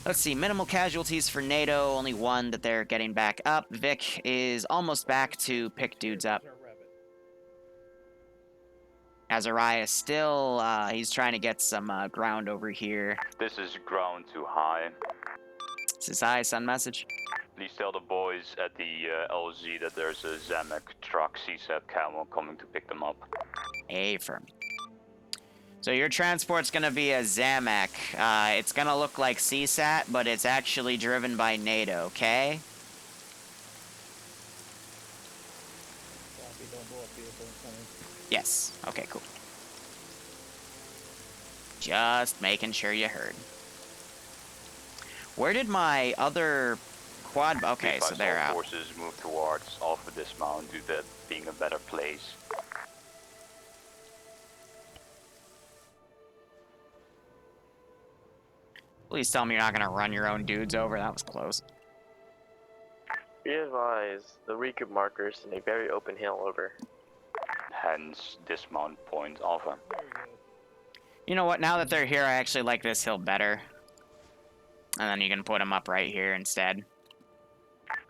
let's see. Minimal casualties for NATO, only 1 that they're getting back up. Vic is almost back to pick dudes up. Azariah still, he's trying to get some ground over here. This is ground too high. This is high, sun message. Please tell the boys at the LZ that there's a Zamek truck CSAT camel coming to pick them up. Affirm. So your transport's gonna be a Zamek. It's gonna look like CSAT, but it's actually driven by NATO, okay? Yes. Okay, cool. Just making sure you heard. Where did my other quad... Okay, so they're out. Forces move towards Alpha Dismount due to that being a better place. Please tell me you're not gonna run your own dudes over. That was close. Be advised, the recoup marker is in a very open hill over. Hence, dismount point Alpha. You know what? Now that they're here, I actually like this hill better. And then you can put them up right here instead.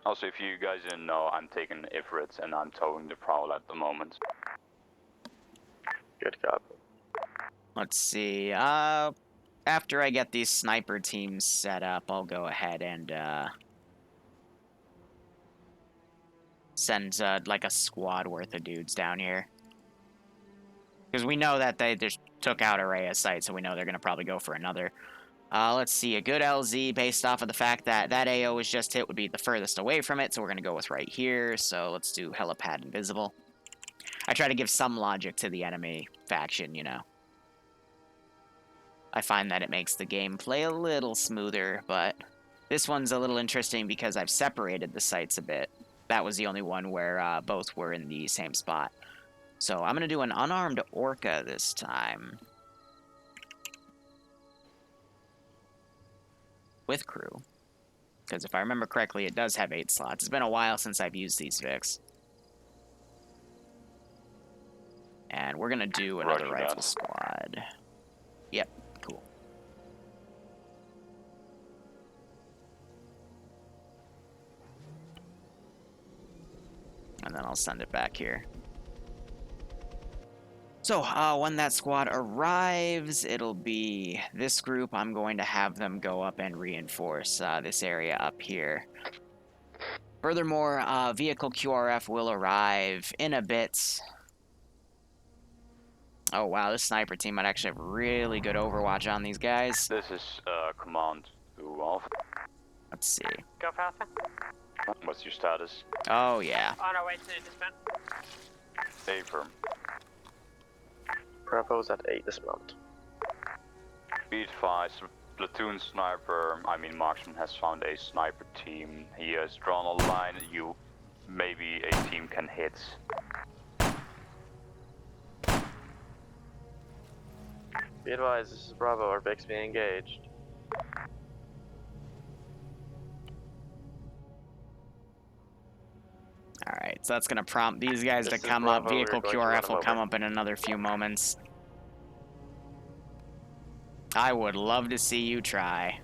Also, if you guys didn't know, I'm taking Ifrit and I'm towing the Prowl at the moment. Good copy. Let's see. After I get these sniper teams set up, I'll go ahead and send like a squad worth of dudes down here. Because we know that they just took out Araya site, so we know they're going to probably go for another. Let's see, a good LZ based off of the fact that that AO was just hit would be the furthest away from it, so we're going to go with right here. So let's do helipad invisible. I try to give some logic to the enemy faction, you know. I find that it makes the game play a little smoother, but this one's a little interesting because I've separated the sites a bit. That was the only one where both were in the same spot. So I'm going to do an unarmed Orca this time. With crew. Because if I remember correctly, it does have 8 slots. It's been a while since I've used these Vics. And we're going to do another rifle squad. Yep, cool. And then I'll send it back here. So, when that squad arrives, it'll be this group. I'm going to have them go up and reinforce this area up here. Furthermore, vehicle QRF will arrive in a bit. Oh, wow, this sniper team might actually have really good overwatch on these guys. This is command to Alpha. Let's see. Go faster. What's your status? Oh, yeah. On our way to dismount. Stay firm. Bravo's at 8 this moment. Be advised, platoon sniper, marksman has found a sniper team. He has drawn a line you maybe a team can hit. Be advised, this is Bravo, our Vic's being engaged. Alright, so that's going to prompt these guys This to is come Bravo, up. Vehicle we're going to run QRF them will come over. up in another few moments. I would love to see you try.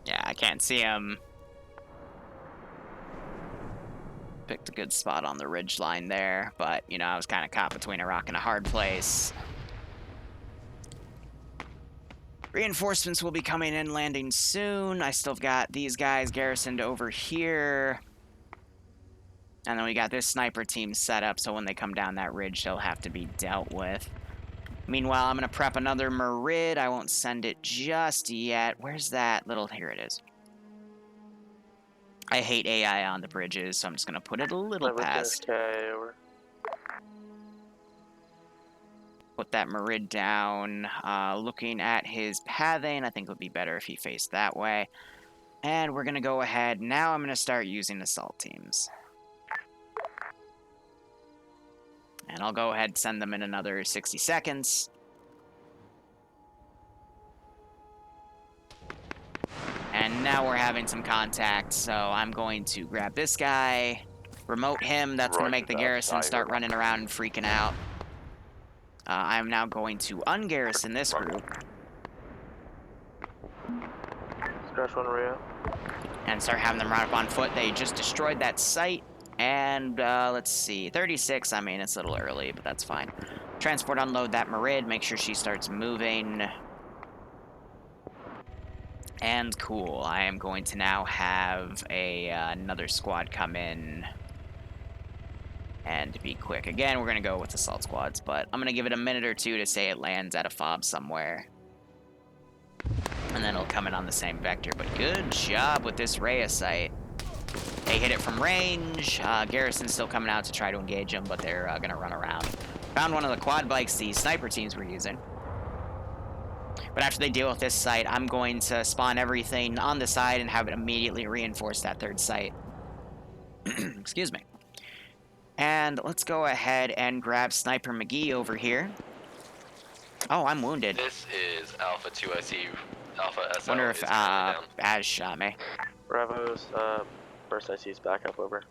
Yeah, I can't see him. Picked a good spot on the ridge line there, but, you know, I was kind of caught between a rock and a hard place. Reinforcements will be coming in, landing soon. I still got these guys garrisoned over here. And then we got this sniper team set up, so when they come down that ridge, they'll have to be dealt with. Meanwhile, I'm going to prep another Merid. I won't send it just yet. Where's that little... Here it is. I hate AI on the bridges, so I'm just going to put it a little past. Put that Merid down. Looking at his pathing, I think it would be better if he faced that way. And we're going to go ahead. Now I'm going to start using assault teams. And I'll go ahead and send them in another 60 seconds. And now we're having some contact, so I'm going to grab this guy, remote him. That's going to make the garrison start running around and freaking out. I'm now going to ungarrison this group. Scratch one, Rio. And start having them run up on foot. They just destroyed that site. And let's see, 36, I mean, it's a little early, but that's fine. Transport, unload that Merid, make sure she starts moving. And cool, I am going to now have another squad come in. And be quick. Again, we're going to go with assault squads, but I'm going to give it a minute or two to say it lands at a fob somewhere. And then it'll come in on the same vector, but good job with this Rhea site. They hit it from range. Garrison's still coming out to try to engage them, but they're going to run around. Found one of the quad bikes the sniper teams were using. But after they deal with this site, I'm going to spawn everything on the side and have it immediately reinforce that third site. Excuse me. And let's go ahead and grab Sniper McGee over here. Oh, I'm wounded. This is Alpha 2. I see Alpha SL Wonder is if currently down. Baz shot me. Bravo's first IC is back up over.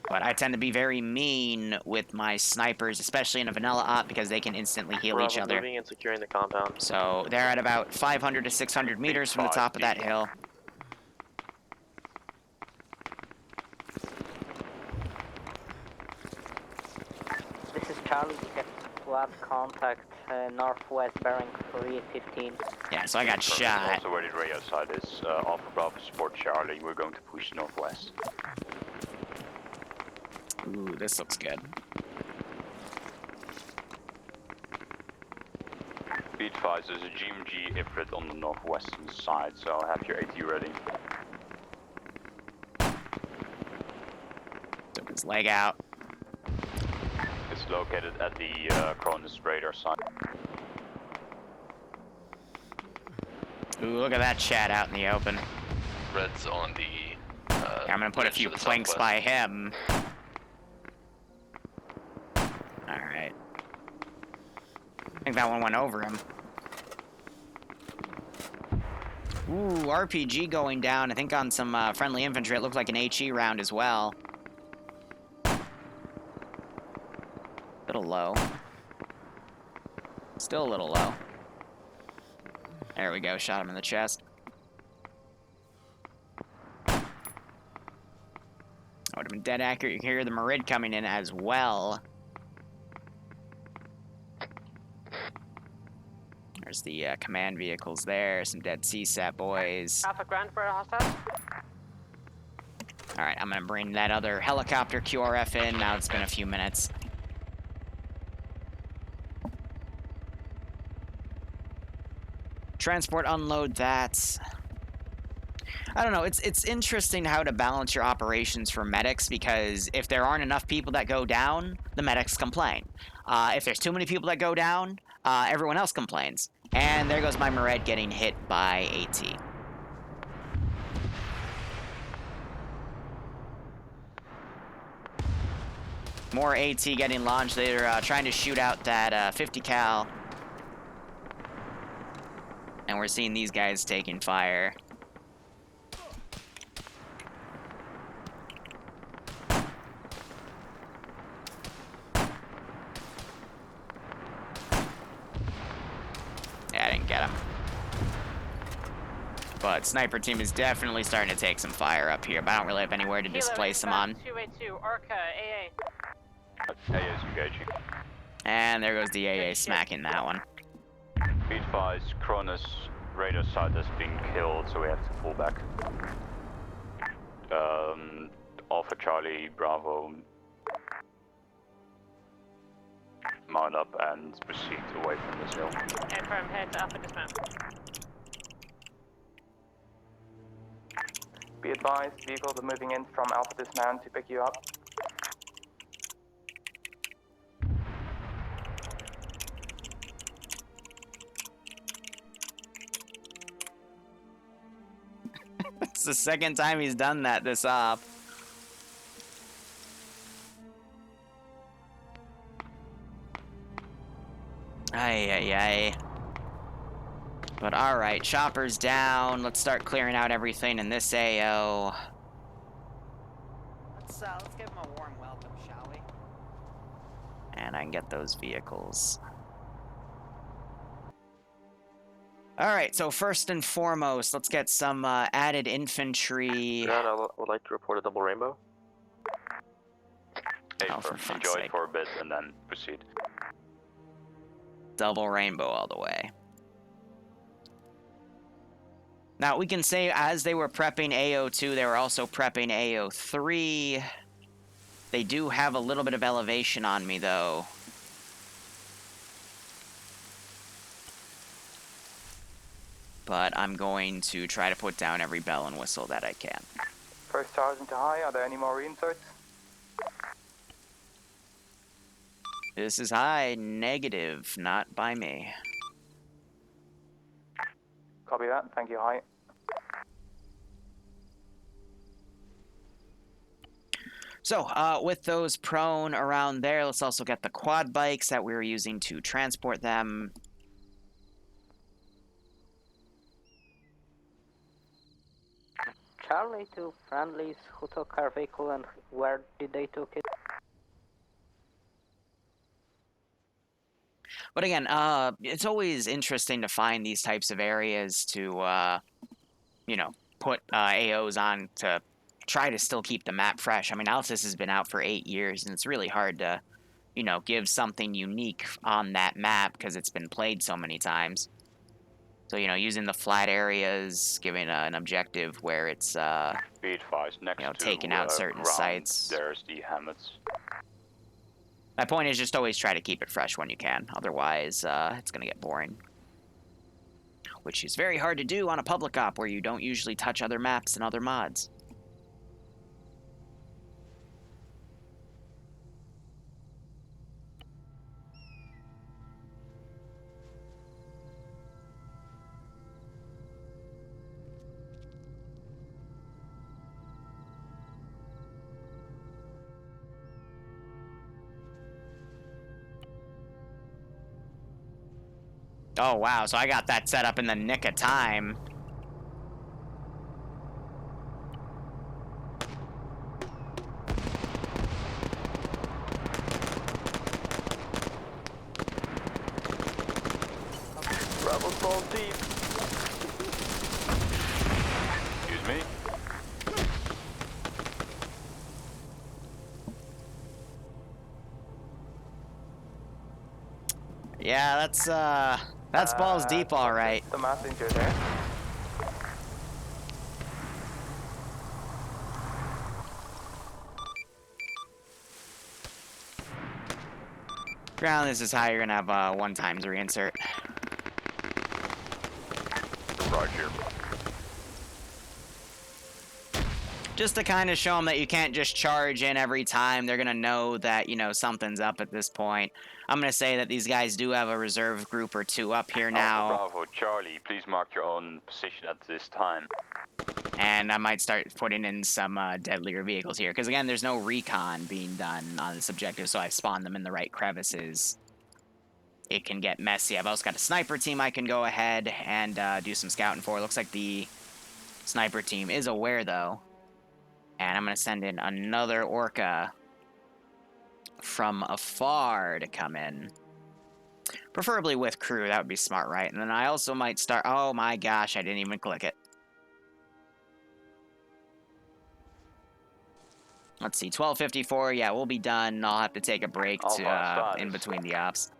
But I tend to be very mean with my snipers, especially in a vanilla op, because they can instantly heal Bravo each other. moving and securing the compound. So they're at about 500 to 600 meters from the top of that hill. This is Charlie. You have squad contact northwest bearing 315. Yeah, so I got shot. Also where the radio side is, Alpha Bravo support Charlie. We're going to push northwest. Ooh, this looks good. Be advised, there's a GMG Ifrit on the northwestern side, so have your AT ready. Took his leg out. It's located at the Cronus radar side. Ooh, look at that chat out in the open. Red's on the. Yeah, I'm gonna put a few planks by him. Alright. I think that one went over him. Ooh, RPG going down. I think on some friendly infantry. It looked like an HE round as well. Little low. Still a little low. There we go. Shot him in the chest. That would have been dead accurate. You can hear the Marid coming in as well. There's the command vehicles there. Some dead CSAT boys. Alpha ground for a hostile. Alright, I'm going to bring that other helicopter QRF in. Now it's been a few minutes. Transport, unload that. I don't know, it's interesting how to balance your operations for medics, because if there aren't enough people that go down, the medics complain. If there's too many people that go down, everyone else complains. And there goes my Moret getting hit by AT. More AT getting launched. They're trying to shoot out that 50 cal. And we're seeing these guys taking fire. Yeah, I didn't get him. But sniper team is definitely starting to take some fire up here, but I don't really have anywhere to displace them on. 282, Orca, AA. AA is engaging. And there goes the AA smacking that one. Be advised, Cronus radar side has been killed, so we have to pull back. Alpha Charlie, Bravo. Mount up and proceed away from this hill. Confirm, head to Alpha dismount. Be advised, vehicles are moving in from Alpha dismount to pick you up. It's the second time he's done that this op. Ay. But alright, chopper's down. Let's start clearing out everything in this AO. Let's give him a warm welcome, shall we? And I can get those vehicles. Alright, so first and foremost, let's get some added infantry. Ground, I would like to report a double rainbow. Oh, for fuck's enjoy sake. for a bit and then proceed. Double rainbow all the way. Now, we can say as they were prepping AO2, they were also prepping AO3. They do have a little bit of elevation on me, though. But I'm going to try to put down every bell and whistle that I can. First charge into high, are there any more reinserts? This is high. Negative. Not by me. Copy that, thank you, high. So, with those prone around there, let's also get the quad bikes that we were using to transport them. Charlie to friendlies who took our vehicle and where did they took it? But again, it's always interesting to find these types of areas to, you know, put AOs on to try to still keep the map fresh. I mean, Altus has been out for 8 years, and it's really hard to, you know, give something unique on that map because it's been played so many times. So, you know, using the flat areas, giving an objective where it's, Be advised, next you know, to taking out certain ground, sites. there's the hammets. My point is just always try to keep it fresh when you can. Otherwise, it's going to get boring. Which is very hard to do on a public op where you don't usually touch other maps and other mods. Oh, wow, so I got that set up in the nick of time. Rebels fall deep. Excuse me? Yeah, that's balls deep, all right. The messenger there. Ground, this is high, you're gonna have 1 times reinsert. Roger. Just to kind of show them that you can't just charge in every time. They're gonna know that, you know, something's up at this point. I'm gonna say that these guys do have a reserve group or 2 up here now. Alpha Bravo, Charlie, please mark your own position at this time. And I might start putting in some deadlier vehicles here. Because again, there's no recon being done on this objective, so I spawned them in the right crevices. It can get messy. I've also got a sniper team I can go ahead and do some scouting for. Looks like the sniper team is aware, though. And I'm going to send in another Orca from afar to come in. Preferably with crew. That would be smart, right? And then I also might start... Oh my gosh, I didn't even click it. Let's see, 12:54. Yeah, we'll be done. I'll have to take a break to in between the ops.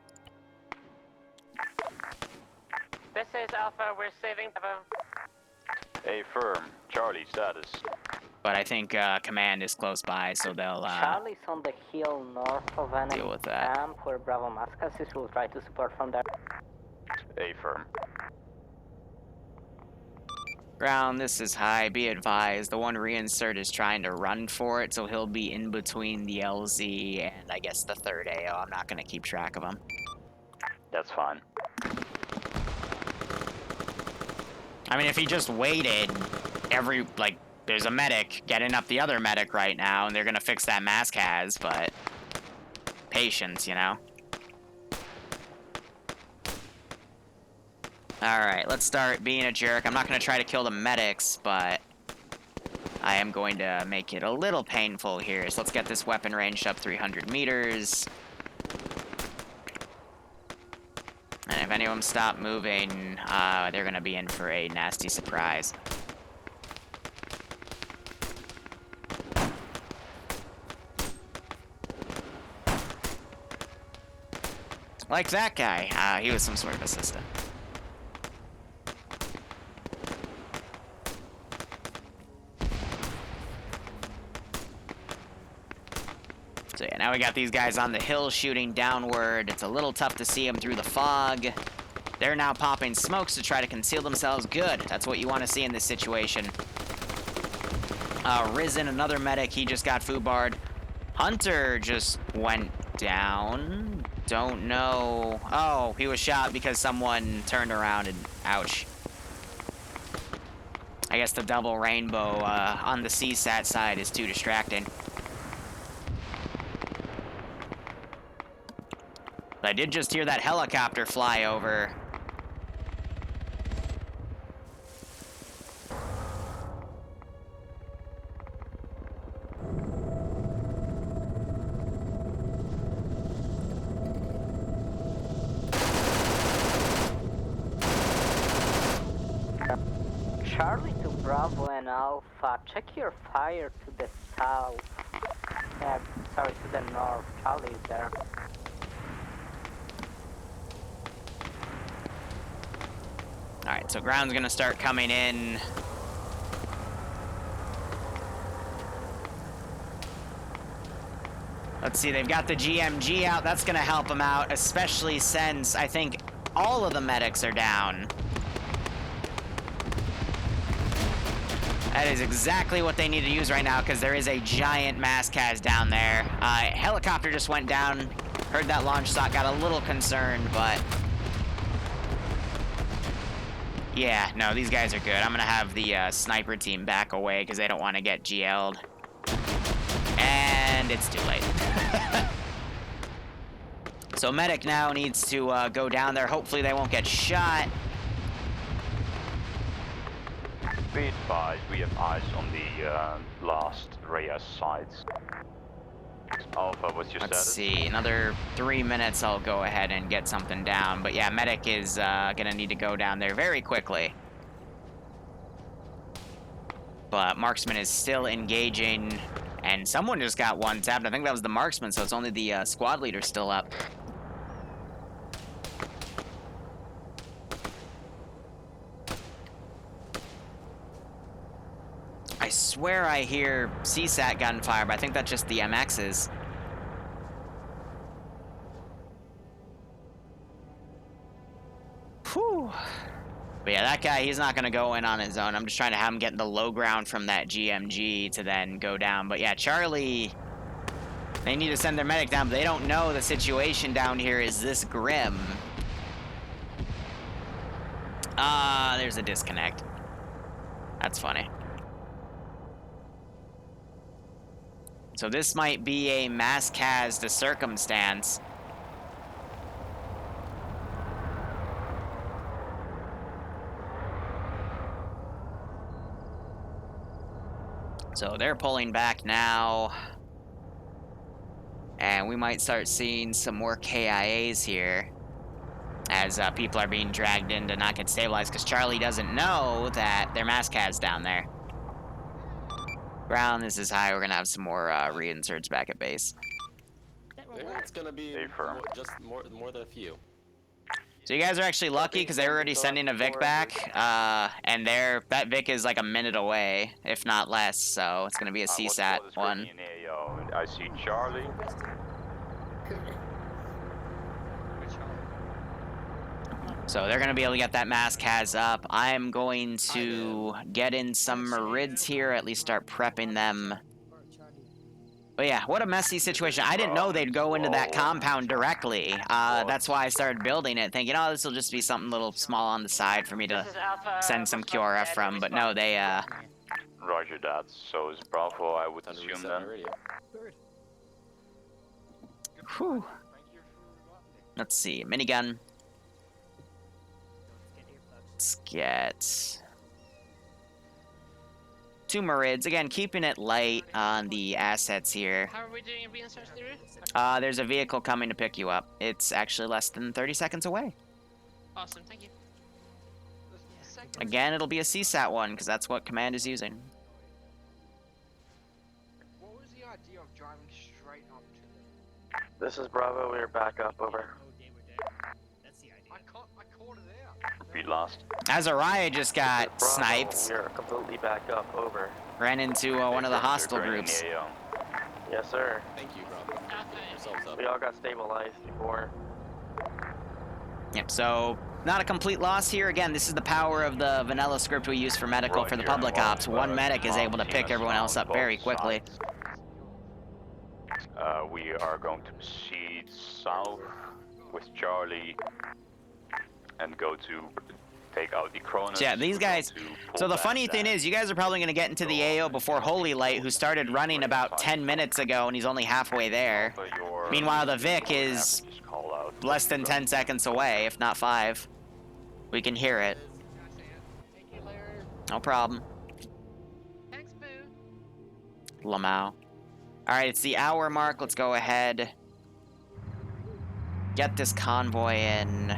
This is Alpha, we're saving Bravo. Affirm. Charlie, status. But I think command is close by, so they'll Charlie's on the hill north of enemy deal with that. camp where Bravo Mascas is. We'll try to support from there. Affirm. Ground, this is high. Be advised, the one reinsert is trying to run for it, so he'll be in between the LZ and I guess the 3rd AO. I'm not going to keep track of him. That's fine. I mean, if he just waited, there's a medic getting up the other medic right now, and they're going to fix that mask has, but patience, you know? Alright, let's start being a jerk. I'm not going to try to kill the medics, but I am going to make it a little painful here. So let's get this weapon ranged up 300 meters. And if anyone stop moving, they're going to be in for a nasty surprise. Like that guy. He was some sort of assistant. So yeah, now we got these guys on the hill shooting downward. It's a little tough to see them through the fog. They're now popping smokes to try to conceal themselves. Good. That's what you want to see in this situation. Risen, another medic, he just got foobarred. Hunter just went down. Don't know. Oh, he was shot because someone turned around and ouch. I guess the double rainbow on the CSAT side is too distracting. But I did just hear that helicopter fly over. Charlie to Bravo and Alpha, check your fire to the south. Sorry, to the north. Charlie is there. Alright, so ground's gonna start coming in. Let's see, they've got the GMG out. That's gonna help them out, especially since I think all of the medics are down. That is exactly what they need to use right now, because there is a giant mass cas down there. Helicopter just went down. Heard that launch shot, got a little concerned, but... yeah, no, these guys are good. I'm gonna have the sniper team back away, because they don't want to get GL'd. And it's too late. So medic now needs to go down there. Hopefully they won't get shot. Be advised, we have eyes on the last Reyes sites. Alpha, what's your Let's status? see, another 3 minutes I'll go ahead and get something down. But yeah, medic is gonna need to go down there very quickly. But marksman is still engaging, and someone just got one tapped. I think that was the marksman, so it's only the squad leader still up. I swear I hear CSAT gunfire, but I think that's just the MXs. Whew. But yeah, that guy, he's not going to go in on his own. I'm just trying to have him get in the low ground from that GMG to then go down. But yeah, Charlie, they need to send their medic down, but they don't know the situation down here is this grim. There's a disconnect. That's funny. So this might be a mass cas to circumstance. So they're pulling back now. And we might start seeing some more KIAs here. As people are being dragged in to not get stabilized. Because Charlie doesn't know that their mass cas down there. Ground, this is high. We're going to have some more reinserts back at base. It's going to be just more than a few. So you guys are actually lucky because they're already sending a Vic back. And that Vic is like a minute away, if not less. So it's going to be a CSAT one. I see Charlie. So they're going to be able to get that mass cas up. I'm going to get in some Marids here, at least start prepping them. But yeah, what a messy situation. I didn't know they'd go into that compound directly. That's why I started building it, thinking, oh, this will just be something little small on the side for me to send some QRF from. But no, they... Roger that. So is Bravo, I would assume then. Whew. Let's see, minigun. Let's get 2 Marids. Again, keeping it light on the assets here. How are we doing in reinserts, Liru? There's a vehicle coming to pick you up. It's actually less than 30 seconds away. Awesome, thank you. Again, it'll be a CSAT one, because that's what command is using. What was the idea of driving straight up to them? This is Bravo, we are back up, over. That's the idea. I caught it out. Repeat last. Azariah just got Bravo, sniped. we are completely back up, over. Ran into one of the hostile groups. Yes, sir. Thank you, bro. We all got stabilized before. Yep, so Not a complete loss here. Again, this is the power of the vanilla script we use for medical for the public ops. One medic is able to pick everyone else up very quickly. We are going to proceed south with Charlie and go to take out the Cronus. Yeah, these guys. So the funny thing is, you guys are probably going to get into the AO before Holy Light, who started running about 10 minutes ago, and he's only halfway there. Meanwhile, the Vic is less than 10 seconds away, if not 5. We can hear it. No problem. Thanks, Boo. Lamau. Alright, it's the hour mark. Let's go ahead. Get this convoy in.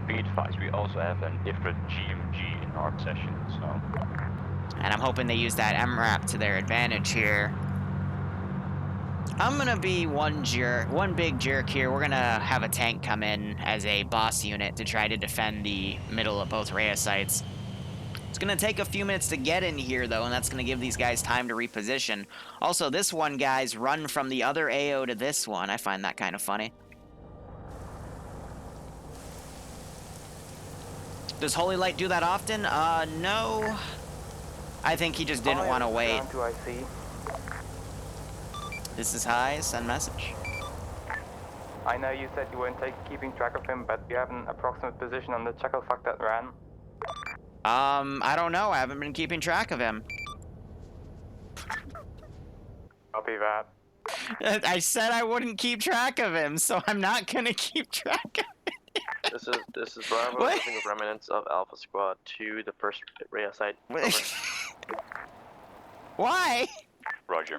Be advised, we also have an different GMG in our session, so... And I'm hoping they use that MRAP to their advantage here. I'm gonna be one big jerk here. We're gonna have a tank come in as a boss unit to try to defend the middle of both Rhea sites. It's gonna take a few minutes to get in here though, and that's gonna give these guys time to reposition. Also, this one guy's run from the other AO to this one. I find that kind of funny. Does Holy Light do that often? No. I think he just didn't want to wait. This is high, send message. I know you said you weren't keeping track of him, but do you have an approximate position on the chucklefuck that ran? I don't know. I haven't been keeping track of him. Copy that. I said I wouldn't keep track of him, so I'm not gonna keep track of him. This is Bravo, moving the remnants of Alpha Squad to the first Rhea site. Why? Roger.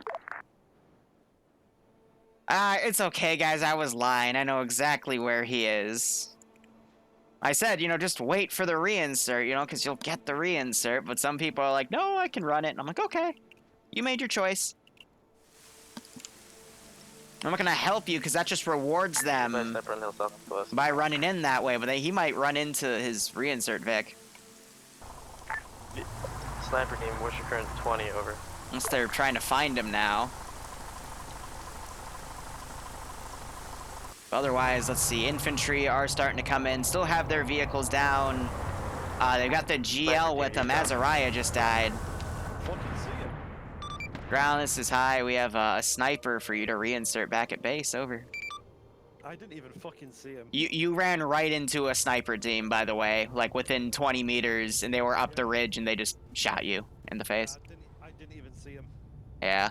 It's okay, guys. I was lying. I know exactly where he is. I said, you know, just wait for the reinsert, you know, because you'll get the reinsert. But some people are like, no, I can run it. And I'm like, okay, you made your choice. I'm not going to help you because that just rewards them by running in that way. But he might run into his reinsert, Vic. Sniper team, what's your current 20, over? Unless they're trying to find him now. Otherwise, let's see, infantry are starting to come in, still have their vehicles down. They've got the GL with them. Azariah just died. Ground, this is high. We have a sniper for you to reinsert back at base, over. I didn't even fucking see him. You ran right into a sniper team, by the way, like within 20 meters, and they were up the ridge, and they just shot you in the face. I didn't even see him. Yeah.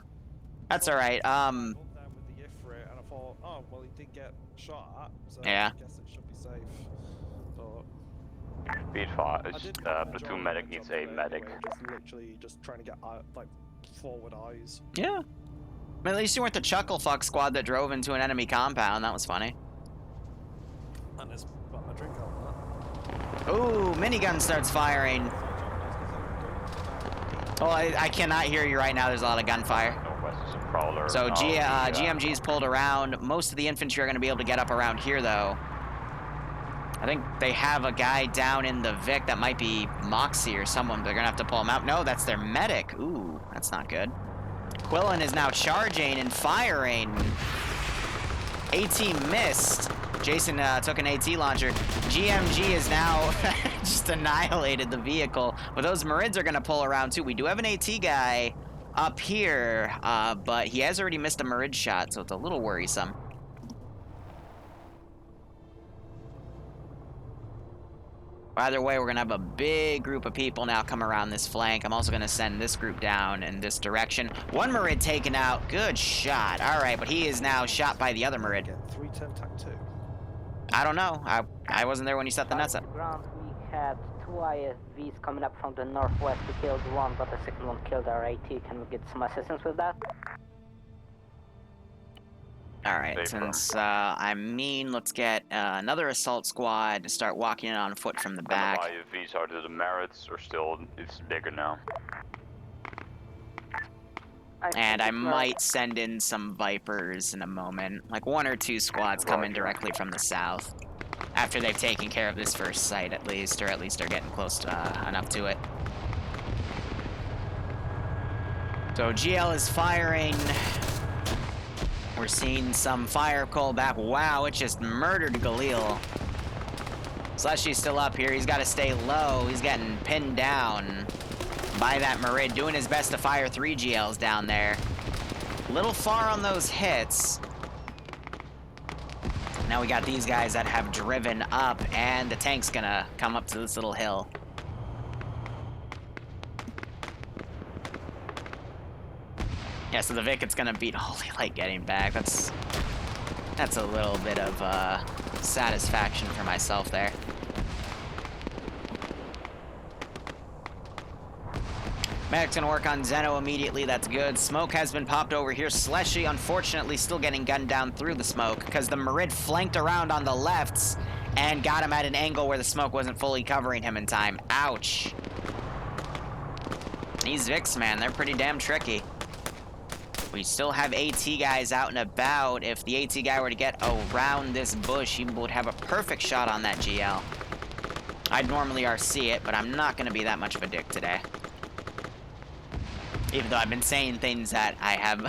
That's alright, I down with the Ifrit, and I thought, oh, well, he did get shot at, so yeah. I guess it should be safe. But... Be advised, platoon medic needs a medic. Just literally just trying to get, like, forward eyes. Yeah. I mean, at least you weren't the chucklefuck squad that drove into an enemy compound. That was funny. And there's got my drink on that. Ooh, minigun starts firing. Oh, I cannot hear you right now. There's a lot of gunfire. So GMG's pulled around. Most of the infantry are going to be able to get up around here, though. I think they have a guy down in the Vic that might be Moxie or someone. They're going to have to pull him out. No, that's their medic. Ooh, that's not good. Quillen is now charging and firing. AT missed. Jason took an AT launcher. GMG is now just annihilated the vehicle. But those Marids are going to pull around, too. We do have an AT guy up here, but he has already missed a Marid shot, so it's a little worrisome. Either way, we're going to have a big group of people now come around this flank. I'm also going to send this group down in this direction. One Marid taken out. Good shot. All right, but he is now shot by the other Marid. 310 TAC 2. I don't know. I wasn't there when you set the nets up. Ground, we had 2 ISVs coming up from the northwest. We killed one, but the second one killed our AT. Can we get some assistance with that? Alright, since I'm mean, let's get another assault squad to start walking in on foot from the back. The IFVs are to the merits, or still, it's bigger now. And I might send in some Vipers in a moment. Like 1 or 2 squads coming directly from the south. After they've taken care of this first site at least, or at least are getting close to, enough to it. So GL is firing. We're seeing some fire coal back. Wow, it just murdered Galil. Slushy's still up here. He's got to stay low. He's getting pinned down by that Marid, doing his best to fire 3 GLs down there. A little far on those hits. Now we got these guys that have driven up, and the tank's gonna come up to this little hill. Yeah, so the Vic, it's gonna beat Holy Light getting back. That's a little bit of satisfaction for myself there. Medic's gonna work on Zeno immediately, that's good. Smoke has been popped over here. Slushy, unfortunately, still getting gunned down through the smoke, because the Marid flanked around on the lefts and got him at an angle where the smoke wasn't fully covering him in time. Ouch. These Vics, man, they're pretty damn tricky. We still have AT guys out and about. If the AT guy were to get around this bush, he would have a perfect shot on that GL. I'd normally RC it, but I'm not going to be that much of a dick today. Even though I've been saying things that I have...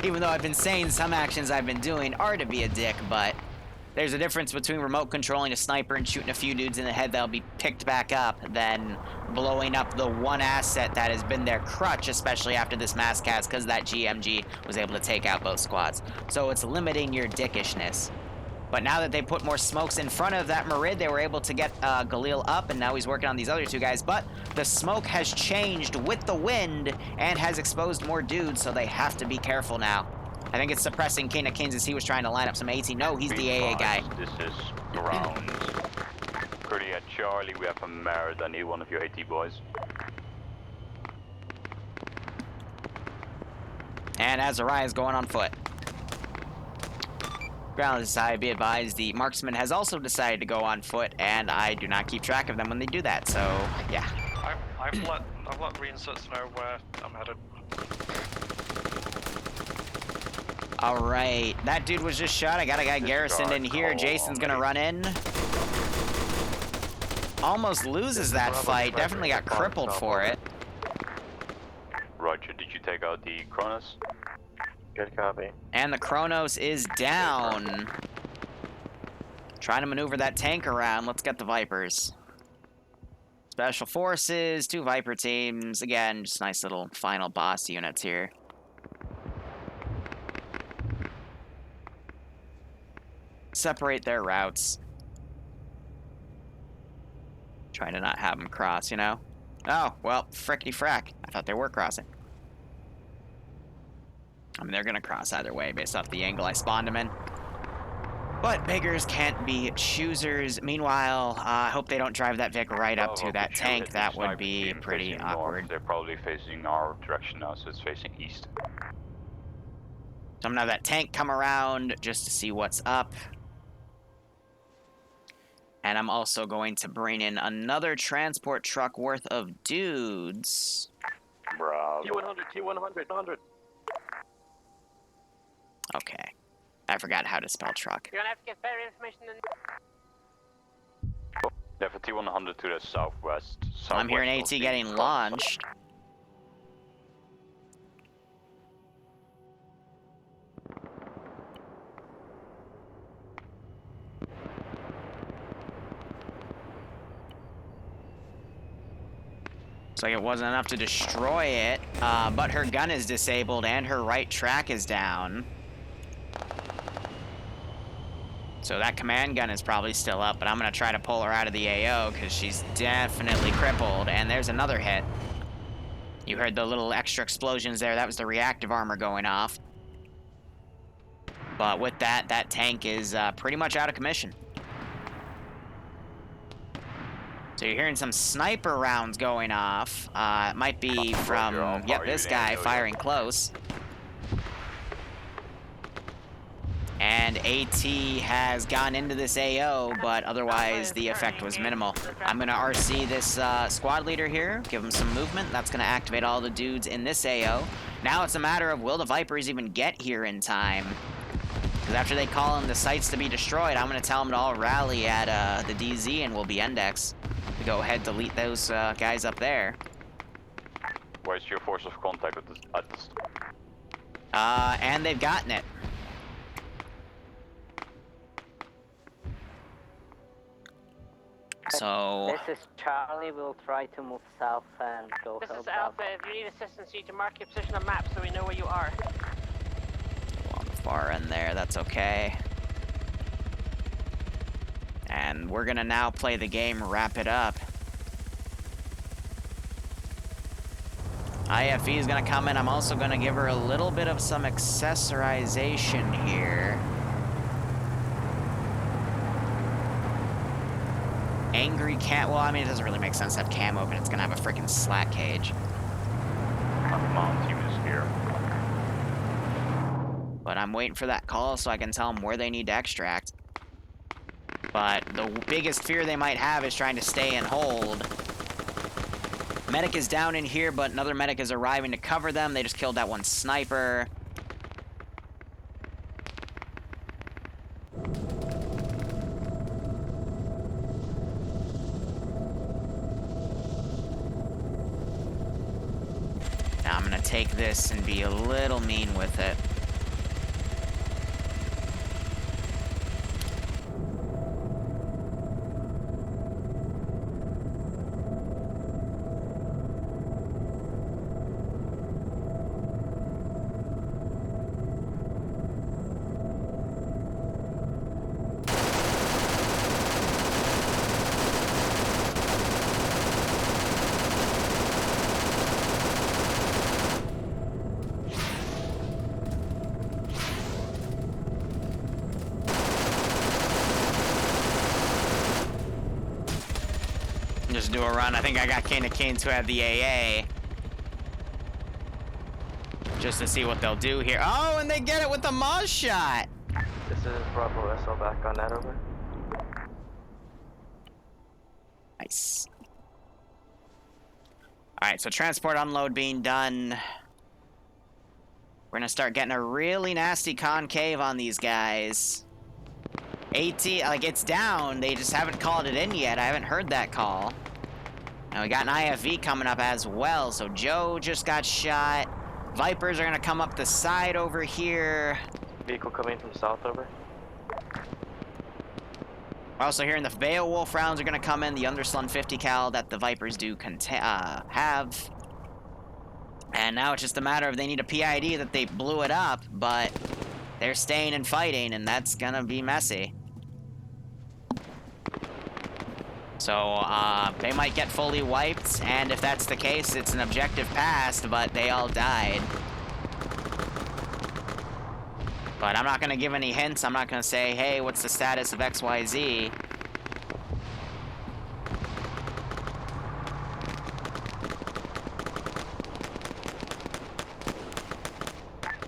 even though I've been saying some actions I've been doing are to be a dick, but... There's a difference between remote controlling a sniper and shooting a few dudes in the head that'll be picked back up than blowing up the one asset that has been their crutch, especially after this mass cast, because that GMG was able to take out both squads. So it's limiting your dickishness. But now that they put more smokes in front of that Marid, they were able to get Galil up, and now he's working on these other 2 guys. But the smoke has changed with the wind and has exposed more dudes, so they have to be careful now. I think it's suppressing King of Kings as he was trying to line up some AT. No, he's the AA guy. This is ground. Currently at Charlie, we have a Merit. I need one of your AT boys. And Azariah is going on foot. Ground side, be advised, the marksman has also decided to go on foot, and I do not keep track of them when they do that, so yeah. I've let reinserts know where I'm headed. Alright, that dude was just shot. I got a guy garrisoned in here. Jason's gonna run in. Almost loses that fight. Definitely got crippled for it. Roger, did you take out the Kronos? Good copy. And the Kronos is down. Trying to maneuver that tank around. Let's get the Vipers. Special Forces, 2 Viper teams. Again, just nice little final boss units here. Separate their routes. Trying to not have them cross, you know? Oh, well, frickety frack. I thought they were crossing. I mean, they're gonna cross either way based off the angle I spawned them in. But beggars can't be choosers. Meanwhile, I hope they don't drive that Vic right up to that tank. That would be pretty awkward. They're probably facing our direction now, so it's facing east. So I'm gonna have that tank come around just to see what's up. And I'm also going to bring in another transport truck worth of dudes. Bravo. T100, T100, 100. Okay. I forgot how to spell truck. You're gonna have to get better information than... Yeah, for T100 to the southwest. I'm hearing AT getting launched. Looks like it wasn't enough to destroy it, but her gun is disabled and her right track is down. So that command gun is probably still up, but I'm going to try to pull her out of the AO because she's definitely crippled. And there's another hit. You heard the little extra explosions there. That was the reactive armor going off. But with that, that tank is pretty much out of commission. So you're hearing some sniper rounds going off. It might be from, yep, this guy firing close. And AT has gone into this AO, but otherwise the effect was minimal. I'm going to RC this squad leader here, give him some movement. That's going to activate all the dudes in this AO. Now it's a matter of will the Vipers even get here in time? Because after they call in the sites to be destroyed, I'm going to tell them to all rally at the DZ and we'll be index. To go ahead, delete those guys up there. Where's your force of contact at this? And they've gotten it. So This is Charlie. We'll try to move south and go This help is out. Alpha. If you need assistance, you need to mark your position on map so we know where you are. on the far end there, that's okay. And we're gonna now play the game, wrap it up. IFE is gonna come in. I'm also gonna give her a little bit of some accessorization here. Angry cat. Well, I mean, it doesn't really make sense to have camo, but it's gonna have a freaking slack cage. Mount team is here. But I'm waiting for that call so I can tell them where they need to extract. But the biggest fear they might have is trying to stay and hold. Medic is down in here, but another medic is arriving to cover them. They just killed that one sniper. Now I'm gonna take this and be a little mean with it. Just do a run. I think I got Kane of Canes who have the AA. Just to see what they'll do here. Oh, and they get it with the Moz shot. This is Bravo SL back on that, over. Nice. Alright, so transport unload being done. We're gonna start getting a really nasty concave on these guys. AT, like, it's down. They just haven't called it in yet. I haven't heard that call. And we got an IFV coming up as well. So Joe just got shot. Vipers are gonna come up the side over here. Vehicle coming from south, over. We're also hearing the Beowulf rounds are gonna come in. The Underslun 50 cal that the Vipers do have. And now it's just a matter of they need a PID that they blew it up, but they're staying and fighting, and that's gonna be messy. So, they might get fully wiped, and if that's the case, it's an objective passed, but they all died. But I'm not gonna give any hints. I'm not gonna say, hey, what's the status of XYZ?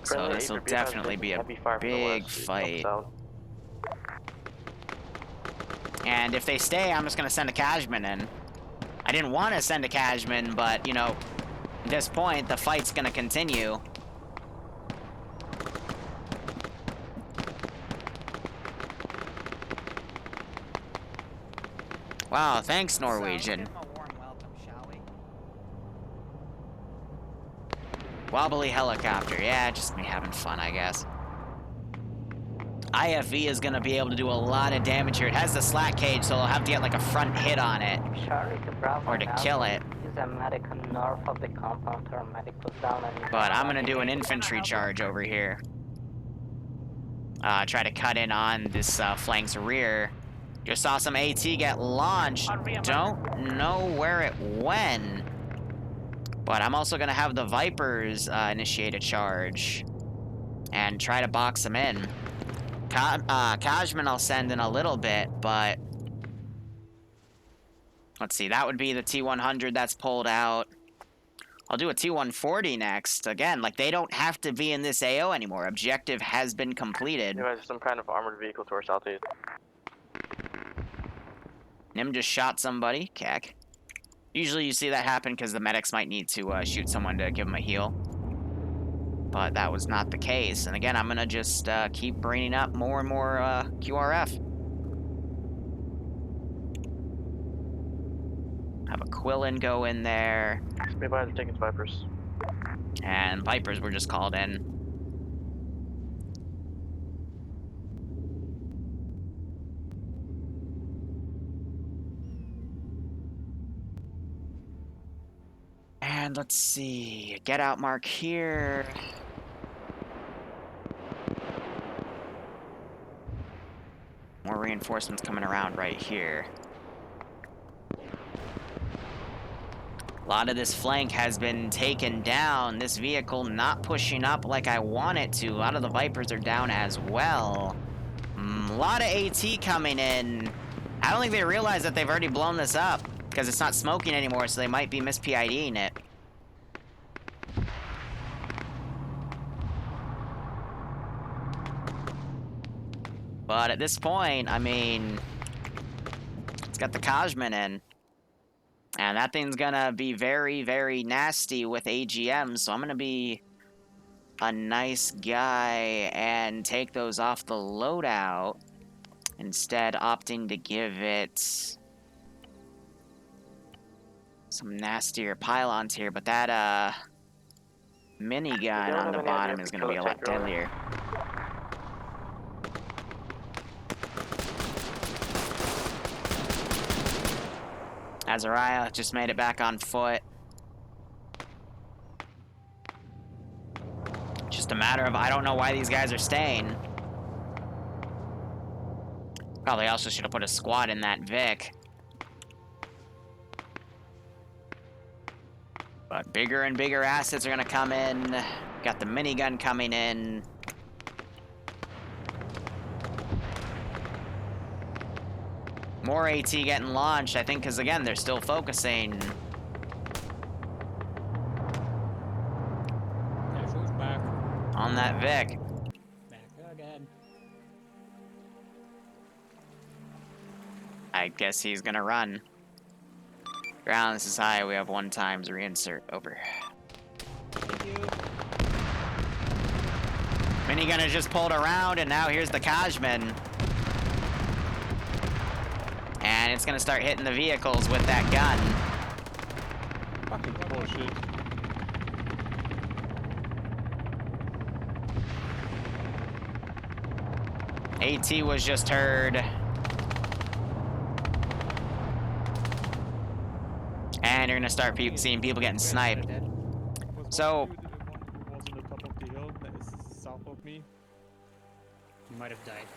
So this will definitely be a big fight. And if they stay, I'm just going to send a Cashman in. I didn't want to send a Cashman, but, you know, at this point, the fight's going to continue. Wow, thanks, Norwegian. Wobbly helicopter. Yeah, just me having fun, I guess. IFV is going to be able to do a lot of damage here. It has the slack cage, so it'll have to get like a front hit on it. Or to kill it. Use a medic north of the compound or a medic was down and But I'm going to do an infantry charge over here. Try to cut in on this flank's rear. Just saw some AT get launched. Don't know where it went. But I'm also going to have the Vipers initiate a charge. And try to box them in. Kajman I'll send in a little bit, but... Let's see, that would be the T-100 that's pulled out. I'll do a T-140 next. Again, like, they don't have to be in this AO anymore. Objective has been completed. You have some kind of armored vehicle to our southeast. Nim just shot somebody. Cack. Usually you see that happen because the medics might need to shoot someone to give them a heal. But that was not the case. And again, I'm going to just keep bringing up more and more QRF. Have a Quillen go in there. Stay by the tickets, Vipers. And Vipers were just called in. And let's see. Get out mark here. More reinforcements coming around right here. A lot of this flank has been taken down. This vehicle not pushing up like I want it to. A lot of the Vipers are down as well. A lot of AT coming in. I don't think they realize that they've already blown this up because it's not smoking anymore, so they might be mis-PIDing it. But at this point, I mean, it's got the Kajman in. And that thing's gonna be very, very nasty with AGM, so I'm gonna be a nice guy and take those off the loadout, instead opting to give it some nastier pylons here, but that minigun on the bottom is gonna be a lot deadlier. Azariah just made it back on foot. Just a matter of, I don't know why these guys are staying. Probably also should have put a squad in that Vic. But bigger and bigger assets are gonna come in. Got the minigun coming in. More AT getting launched, I think, because again, they're still focusing. Back. On that Vic. Back again. I guess he's gonna run. Ground, this is high, we have 1 times reinsert, over. Thank you. Minigun has just pulled around, and now here's the Kajman. And it's gonna start hitting the vehicles with that gun. Fucking bullshit. AT was just heard. And you're gonna start seeing people getting sniped. So, Was on the top of the hill that is south of me. You might have died.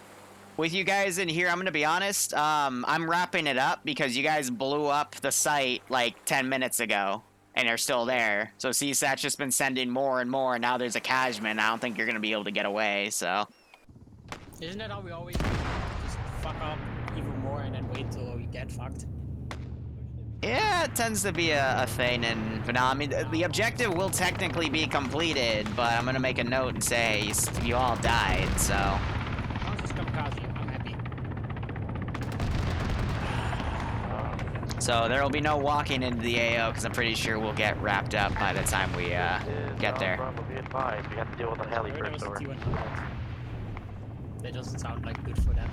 with you guys in here, I'm gonna be honest, I'm wrapping it up because you guys blew up the site like 10 minutes ago. And they're still there. So CSAT's just been sending more and more, and now there's a Kajman. I don't think you're gonna be able to get away, so. Isn't that how we always just fuck up even more and then wait till we get fucked? Yeah, it tends to be a thing, and but no, I mean, the objective will technically be completed, but I'm gonna make a note and say you all died, so. I'll just kamikaze you, I'm happy. So there will be no walking into the AO, because I'm pretty sure we'll get wrapped up by the time we get there. Be advised, we have to deal with the heli first. Over. That doesn't sound like good for them.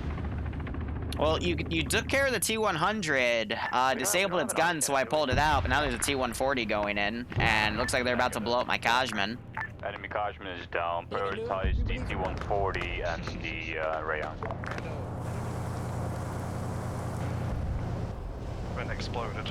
Well, you took care of the T-100, disabled its gun, so I pulled it out, but now there's a T-140 going in, and looks like they're about to blow up my Kajman. Enemy Kajman is down. Prioritize the T-140 and the Rayon. When exploded.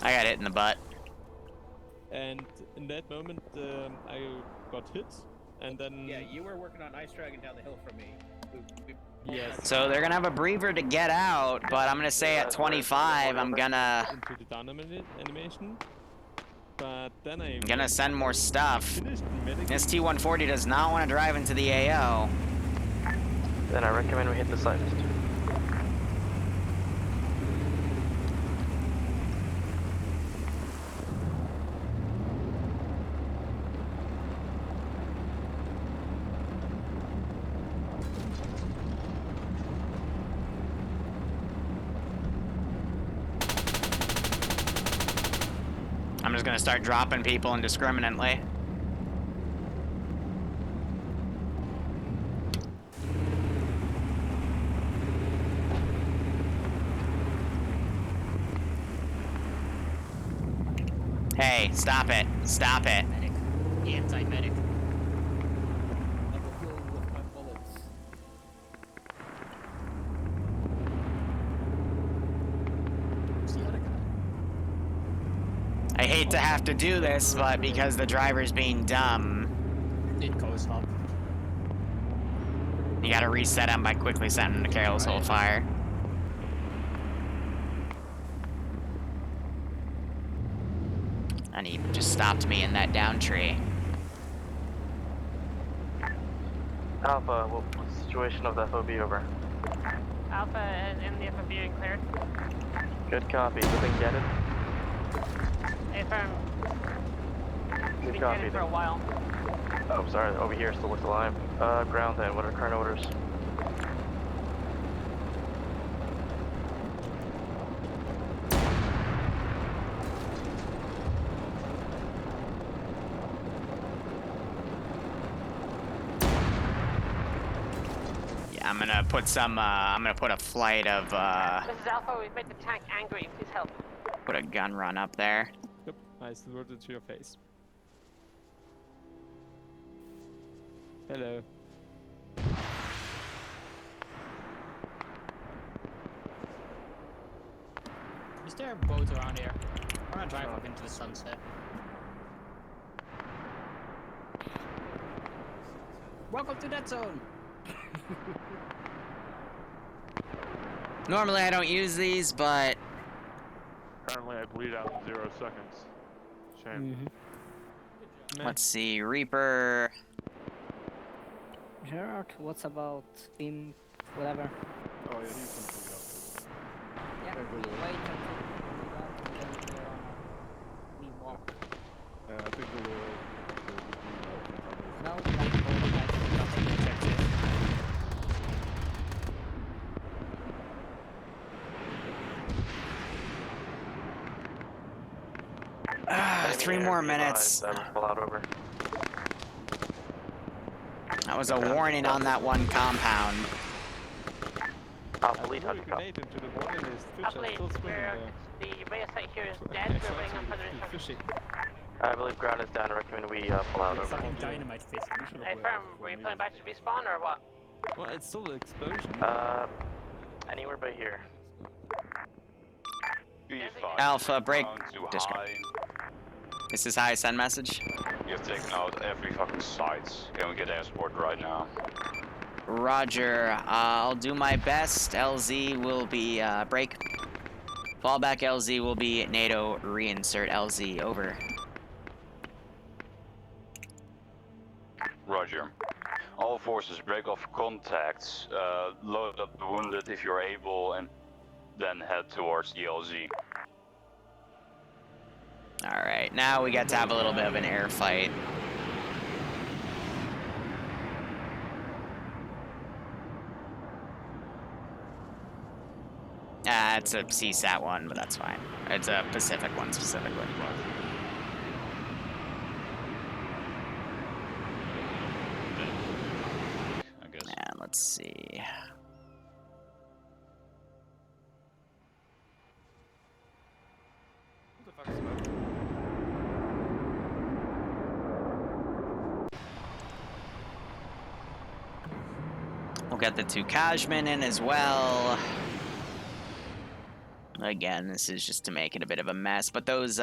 I got hit in the butt. And in that moment, I got hit, and then... Yeah, you were working on Ice Dragon down the hill from me. Yes. So they're gonna have a breather to get out, but I'm gonna say at 25, I'm gonna... Into the down animation. But then I'm gonna send more stuff. This T-140 does not want to drive into the AO. Then I recommend we hit the site. I'm just gonna start dropping people indiscriminately. Hey, stop it. Stop it. Medic. Anti-medic. Who's the other guy? I hate to have to do this, but because the driver's being dumb, It goes up. you gotta reset him by quickly setting him to careless hold fire. And he just stopped me in that down tree. Alpha, what's the situation of the FOB over? Alpha is in the FOB and cleared. Good copy. Didn't get it. Affirm. We've Good been copy. headed for a while. Oh, sorry. Over here still looks alive. Ground then. What are current orders? Yeah, I'm gonna put some, I'm gonna put a flight of, This is Alpha. We've made the tank angry. Please help. put a gun run up there. Yep, I saluted to your face. Hello. Is there a boat around here? I wanna drive up into the sunset. Welcome to that zone! Normally I don't use these, but Currently I bleed out in 0 seconds. Shame. let's see, Reaper. Gerard, what's about him, whatever? Oh yeah, he's complete out. Yeah, we wait until we walk. I think the little No, like all the guys are nothing objective. Three more minutes. Pull out over. That was a warning on that one compound. Alpha lead, Grenade into the water and his fish Alpha are lead, still swimming there. the radio site here is dead. We're waiting on further instructions. Fishing. I believe ground is down. I recommend we pull out over. Fucking dynamite fish. Affirm. Were you pulling back to respawn or what? Well, it's still an explosion. Anywhere but here. Alpha, break. Too Discard. high. This is high, send message. You have taken out every fucking site. Can we get air support right now? Roger, I'll do my best. LZ will be, break. Fallback LZ will be NATO, reinsert LZ, over. Roger. All forces break off contacts, load up the wounded if you're able, and then head towards the LZ. Alright, now we get to have a little bit of an air fight. It's a CSAT one, but that's fine. It's a Pacific one specifically. I guess. And let's see. What the fuck is smoke? We'll get the two Kajman in as well. Again, this is just to make it a bit of a mess, but those, two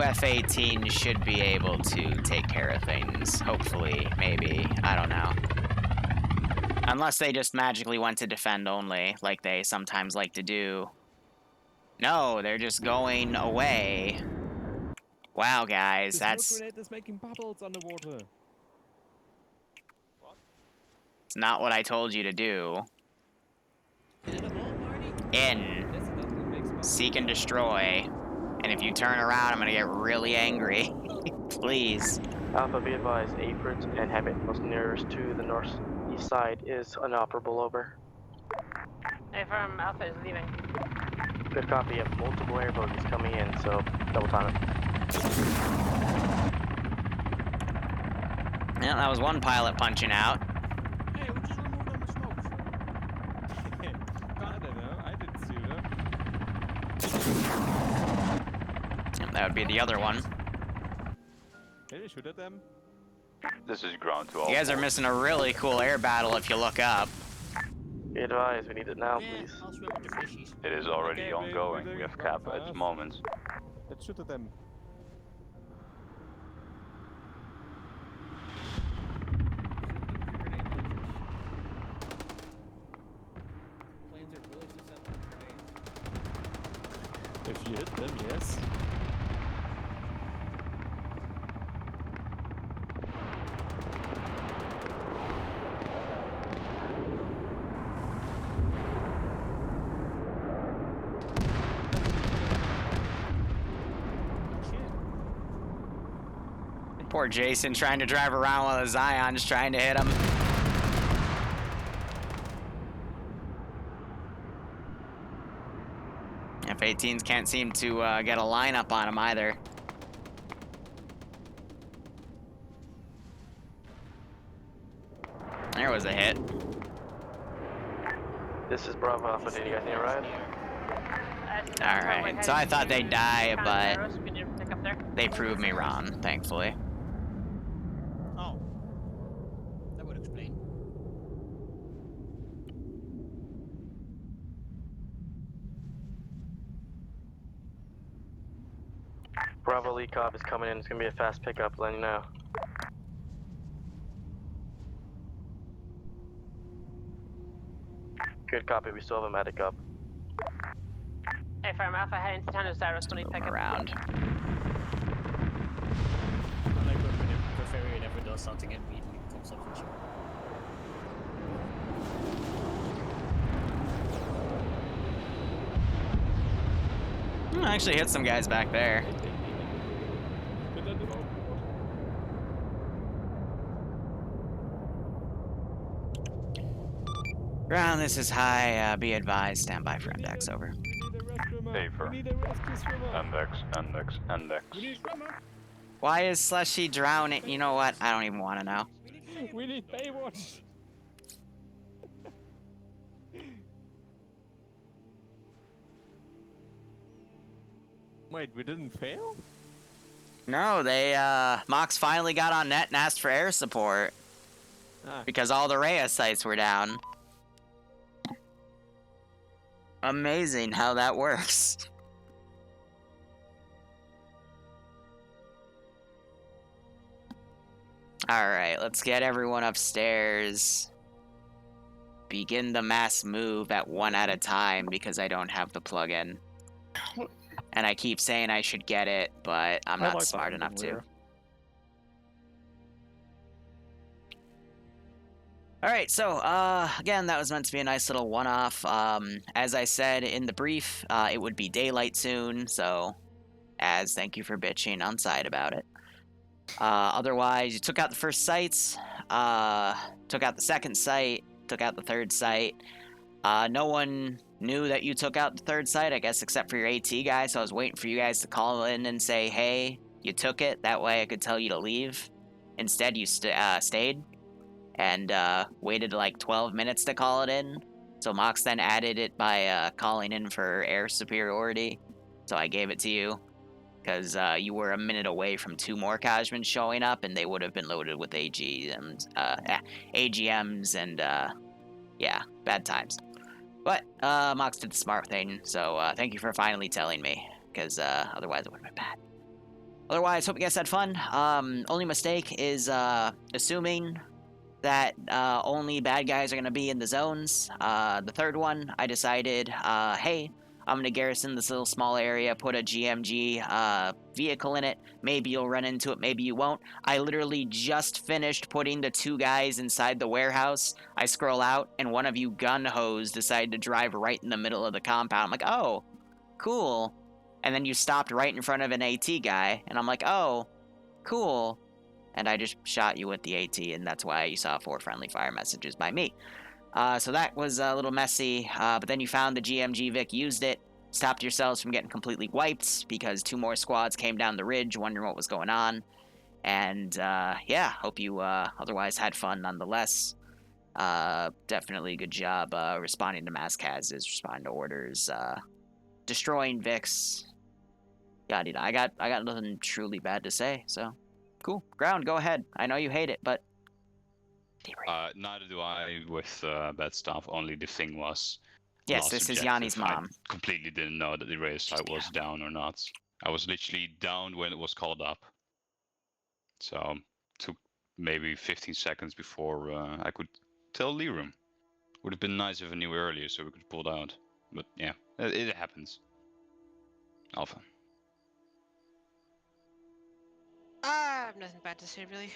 F-18s should be able to take care of things. Hopefully, maybe. I don't know. Unless they just magically went to defend only, like they sometimes like to do. No, they're just going away. Wow, guys, The that's... smoke grenade is making bubbles underwater. It's not what I told you to do. In. Seek and destroy. And if you turn around, I'm gonna get really angry. Please. Alpha, be advised, apron and Habit, most nearest to the northeast side, is inoperable, over. Affirm. Alpha is leaving. Good copy. You have multiple air bogies coming in, so double time it. Yeah, that was one pilot punching out. Hey, we just removed all the smoke. I don't know, I didn't see them. that would be the other one. Can you shoot at them? This is ground to all. You guys are missing a really cool air battle if you look up. Be advised, we need it now, please. I'll swim with the fishies. It is already Okay, ongoing. we're We have doing cap fast. at the moment. Let's shoot at them. Planes are really susceptible to grenades. If you hit them, yes. Poor Jason trying to drive around while the Zion's trying to hit him. F-18s can't seem to get a lineup on him either. There was a hit. This is Bravo Alpha. Did you guys need a ride? Alright, so I thought they'd die, but they proved me wrong, thankfully. Oh. That would explain. Bravo lead cop is coming in. It's gonna be a fast pickup, letting you know. Good copy, we still have a medic up. Hey, Farm Alpha, heading to Tango Cyrus, when you pick up. Around. I like when the ferry never does something and immediately comes up with you. I actually hit some guys back there. Ground, this is high. Be advised, stand by for index, over. Safer. Index. Why is Slushy drowning? You know what? I don't even want to know. We need Baywatch. Wait, we didn't fail? No, they, Mox finally got on net and asked for air support. Because all the Reyes sites were down. Amazing how that works. Alright, let's get everyone upstairs. Begin the mass move at one at a time because I don't have the plugin. And I keep saying I should get it, but I'm not smart enough to. Alright, so, again, that was meant to be a nice little one-off. As I said in the brief, it would be daylight soon, so, thank you for bitching on side about it. Otherwise, you took out the first sites, took out the second site, took out the third site. No one knew that you took out the third site, I guess, except for your AT guy, so I was waiting for you guys to call in and say, hey, you took it, that way I could tell you to leave. Instead, you stayed. And waited like 12 minutes to call it in. So Mox then added it by calling in for air superiority. So I gave it to you because you were a minute away from 2 more Kajmans showing up, and they would have been loaded with AGMs and yeah, bad times. But Mox did the smart thing, so thank you for finally telling me, because otherwise it would have been bad. Otherwise, hope you guys had fun. Only mistake is assuming that only bad guys are going to be in the zones. The third one, I decided, hey, I'm going to garrison this little small area, put a GMG vehicle in it. Maybe you'll run into it, maybe you won't. I literally just finished putting the 2 guys inside the warehouse. I scroll out, and one of you gun hoes decided to drive right in the middle of the compound. I'm like, oh, cool. And then you stopped right in front of an AT guy, and I'm like, oh, cool. And I just shot you with the AT, and that's why you saw 4 friendly fire messages by me. So that was a little messy, but then you found the GMG Vic, used it, stopped yourselves from getting completely wiped, because 2 more squads came down the ridge wondering what was going on. And yeah, hope you otherwise had fun nonetheless. Definitely good job responding to mass cases, responding to orders, destroying Vics. yada. I got nothing truly bad to say. So, cool. Ground, go ahead. I know you hate it, but Neither do I with bad stuff. Only the thing was, yes, last this is objective, Yanni's I mom. completely didn't know that the radio site was down or not. I was literally down when it was called up. So took maybe 15 seconds before I could tell Liru. Would have been nice if I knew earlier so we could pull it out. But yeah, it happens. Alpha. I have nothing bad to say, really.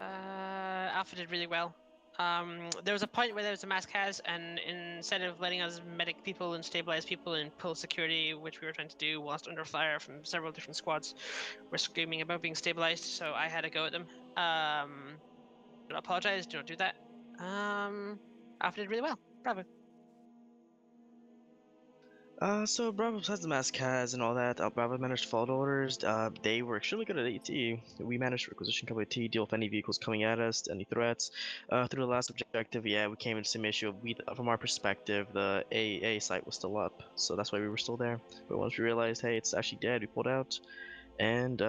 Alpha did really well. There was a point where there was a mass cas, and instead of letting us medic people and stabilize people and pull security, which we were trying to do whilst under fire from several different squads, were screaming about being stabilized, so I had to go at them. Do not apologize, do not do that. Alpha did really well. Bravo. So Bravo has the mass cas and all that. Bravo managed to follow the orders. They were extremely good at AT. We managed to requisition cover AT, deal with any vehicles coming at us, any threats. Through the last objective, yeah, we came into some issue. From our perspective, the AA site was still up, so that's why we were still there. But once we realized, hey, it's actually dead, we pulled out. And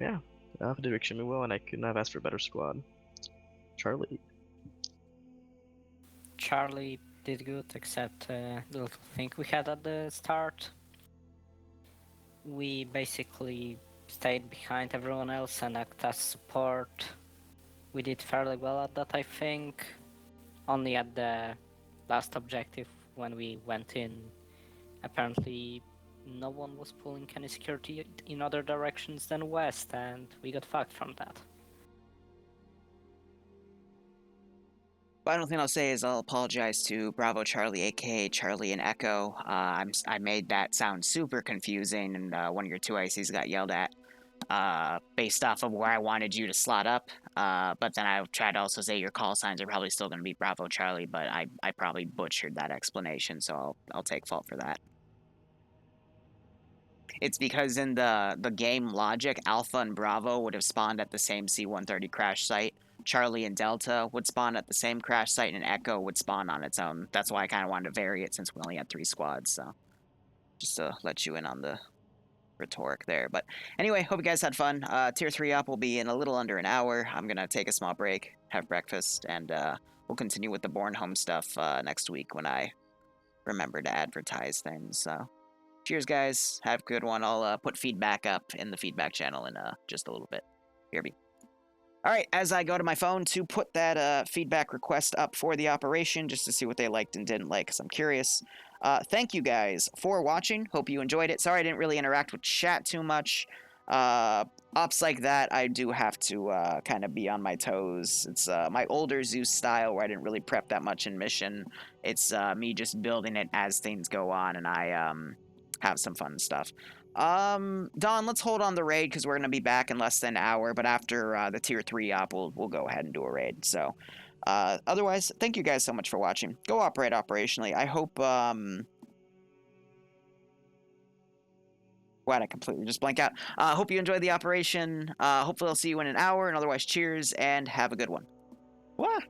yeah, Alpha did extremely well, and I couldn't have asked for a better squad. Charlie did good, except the little thing we had at the start. We basically stayed behind everyone else and acted as support. We did fairly well at that, I think. Only at the last objective, when we went in, apparently no one was pulling any security in other directions than west, and we got fucked from that. Final thing I'll say is I'll apologize to Bravo Charlie, aka Charlie and Echo. I made that sound super confusing, and one of your two ICs got yelled at based off of where I wanted you to slot up. But then I tried to also say your call signs are probably still going to be Bravo Charlie, but I probably butchered that explanation, so I'll take fault for that. It's because in the game logic, Alpha and Bravo would have spawned at the same C-130 crash site. Charlie and Delta would spawn at the same crash site, and Echo would spawn on its own. That's why I kind of wanted to vary it since we only had 3 squads, so just to let you in on the rhetoric there. But anyway, hope you guys had fun. Tier 3 up will be in a little under an hour. I'm going to take a small break, have breakfast, and we'll continue with the Born Home stuff next week when I remember to advertise things, so... Cheers, guys. Have a good one. I'll put feedback up in the feedback channel in just a little bit. BRB. All right, as I go to my phone to put that feedback request up for the operation, just to see what they liked and didn't like, because I'm curious. Thank you guys for watching. Hope you enjoyed it. Sorry I didn't really interact with chat too much. Ops like that, I do have to kind of be on my toes. It's my older Zeus style where I didn't really prep that much in mission. It's me just building it as things go on, and I have some fun stuff. Don, let's hold on the raid because we're going to be back in less than an hour, but after the tier 3 op, we'll go ahead and do a raid. So, otherwise, thank you guys so much for watching. Go operate operationally. I hope, Why'd I completely just blank out? Hope you enjoyed the operation. Hopefully I'll see you in an hour, and otherwise, cheers, and have a good one. What?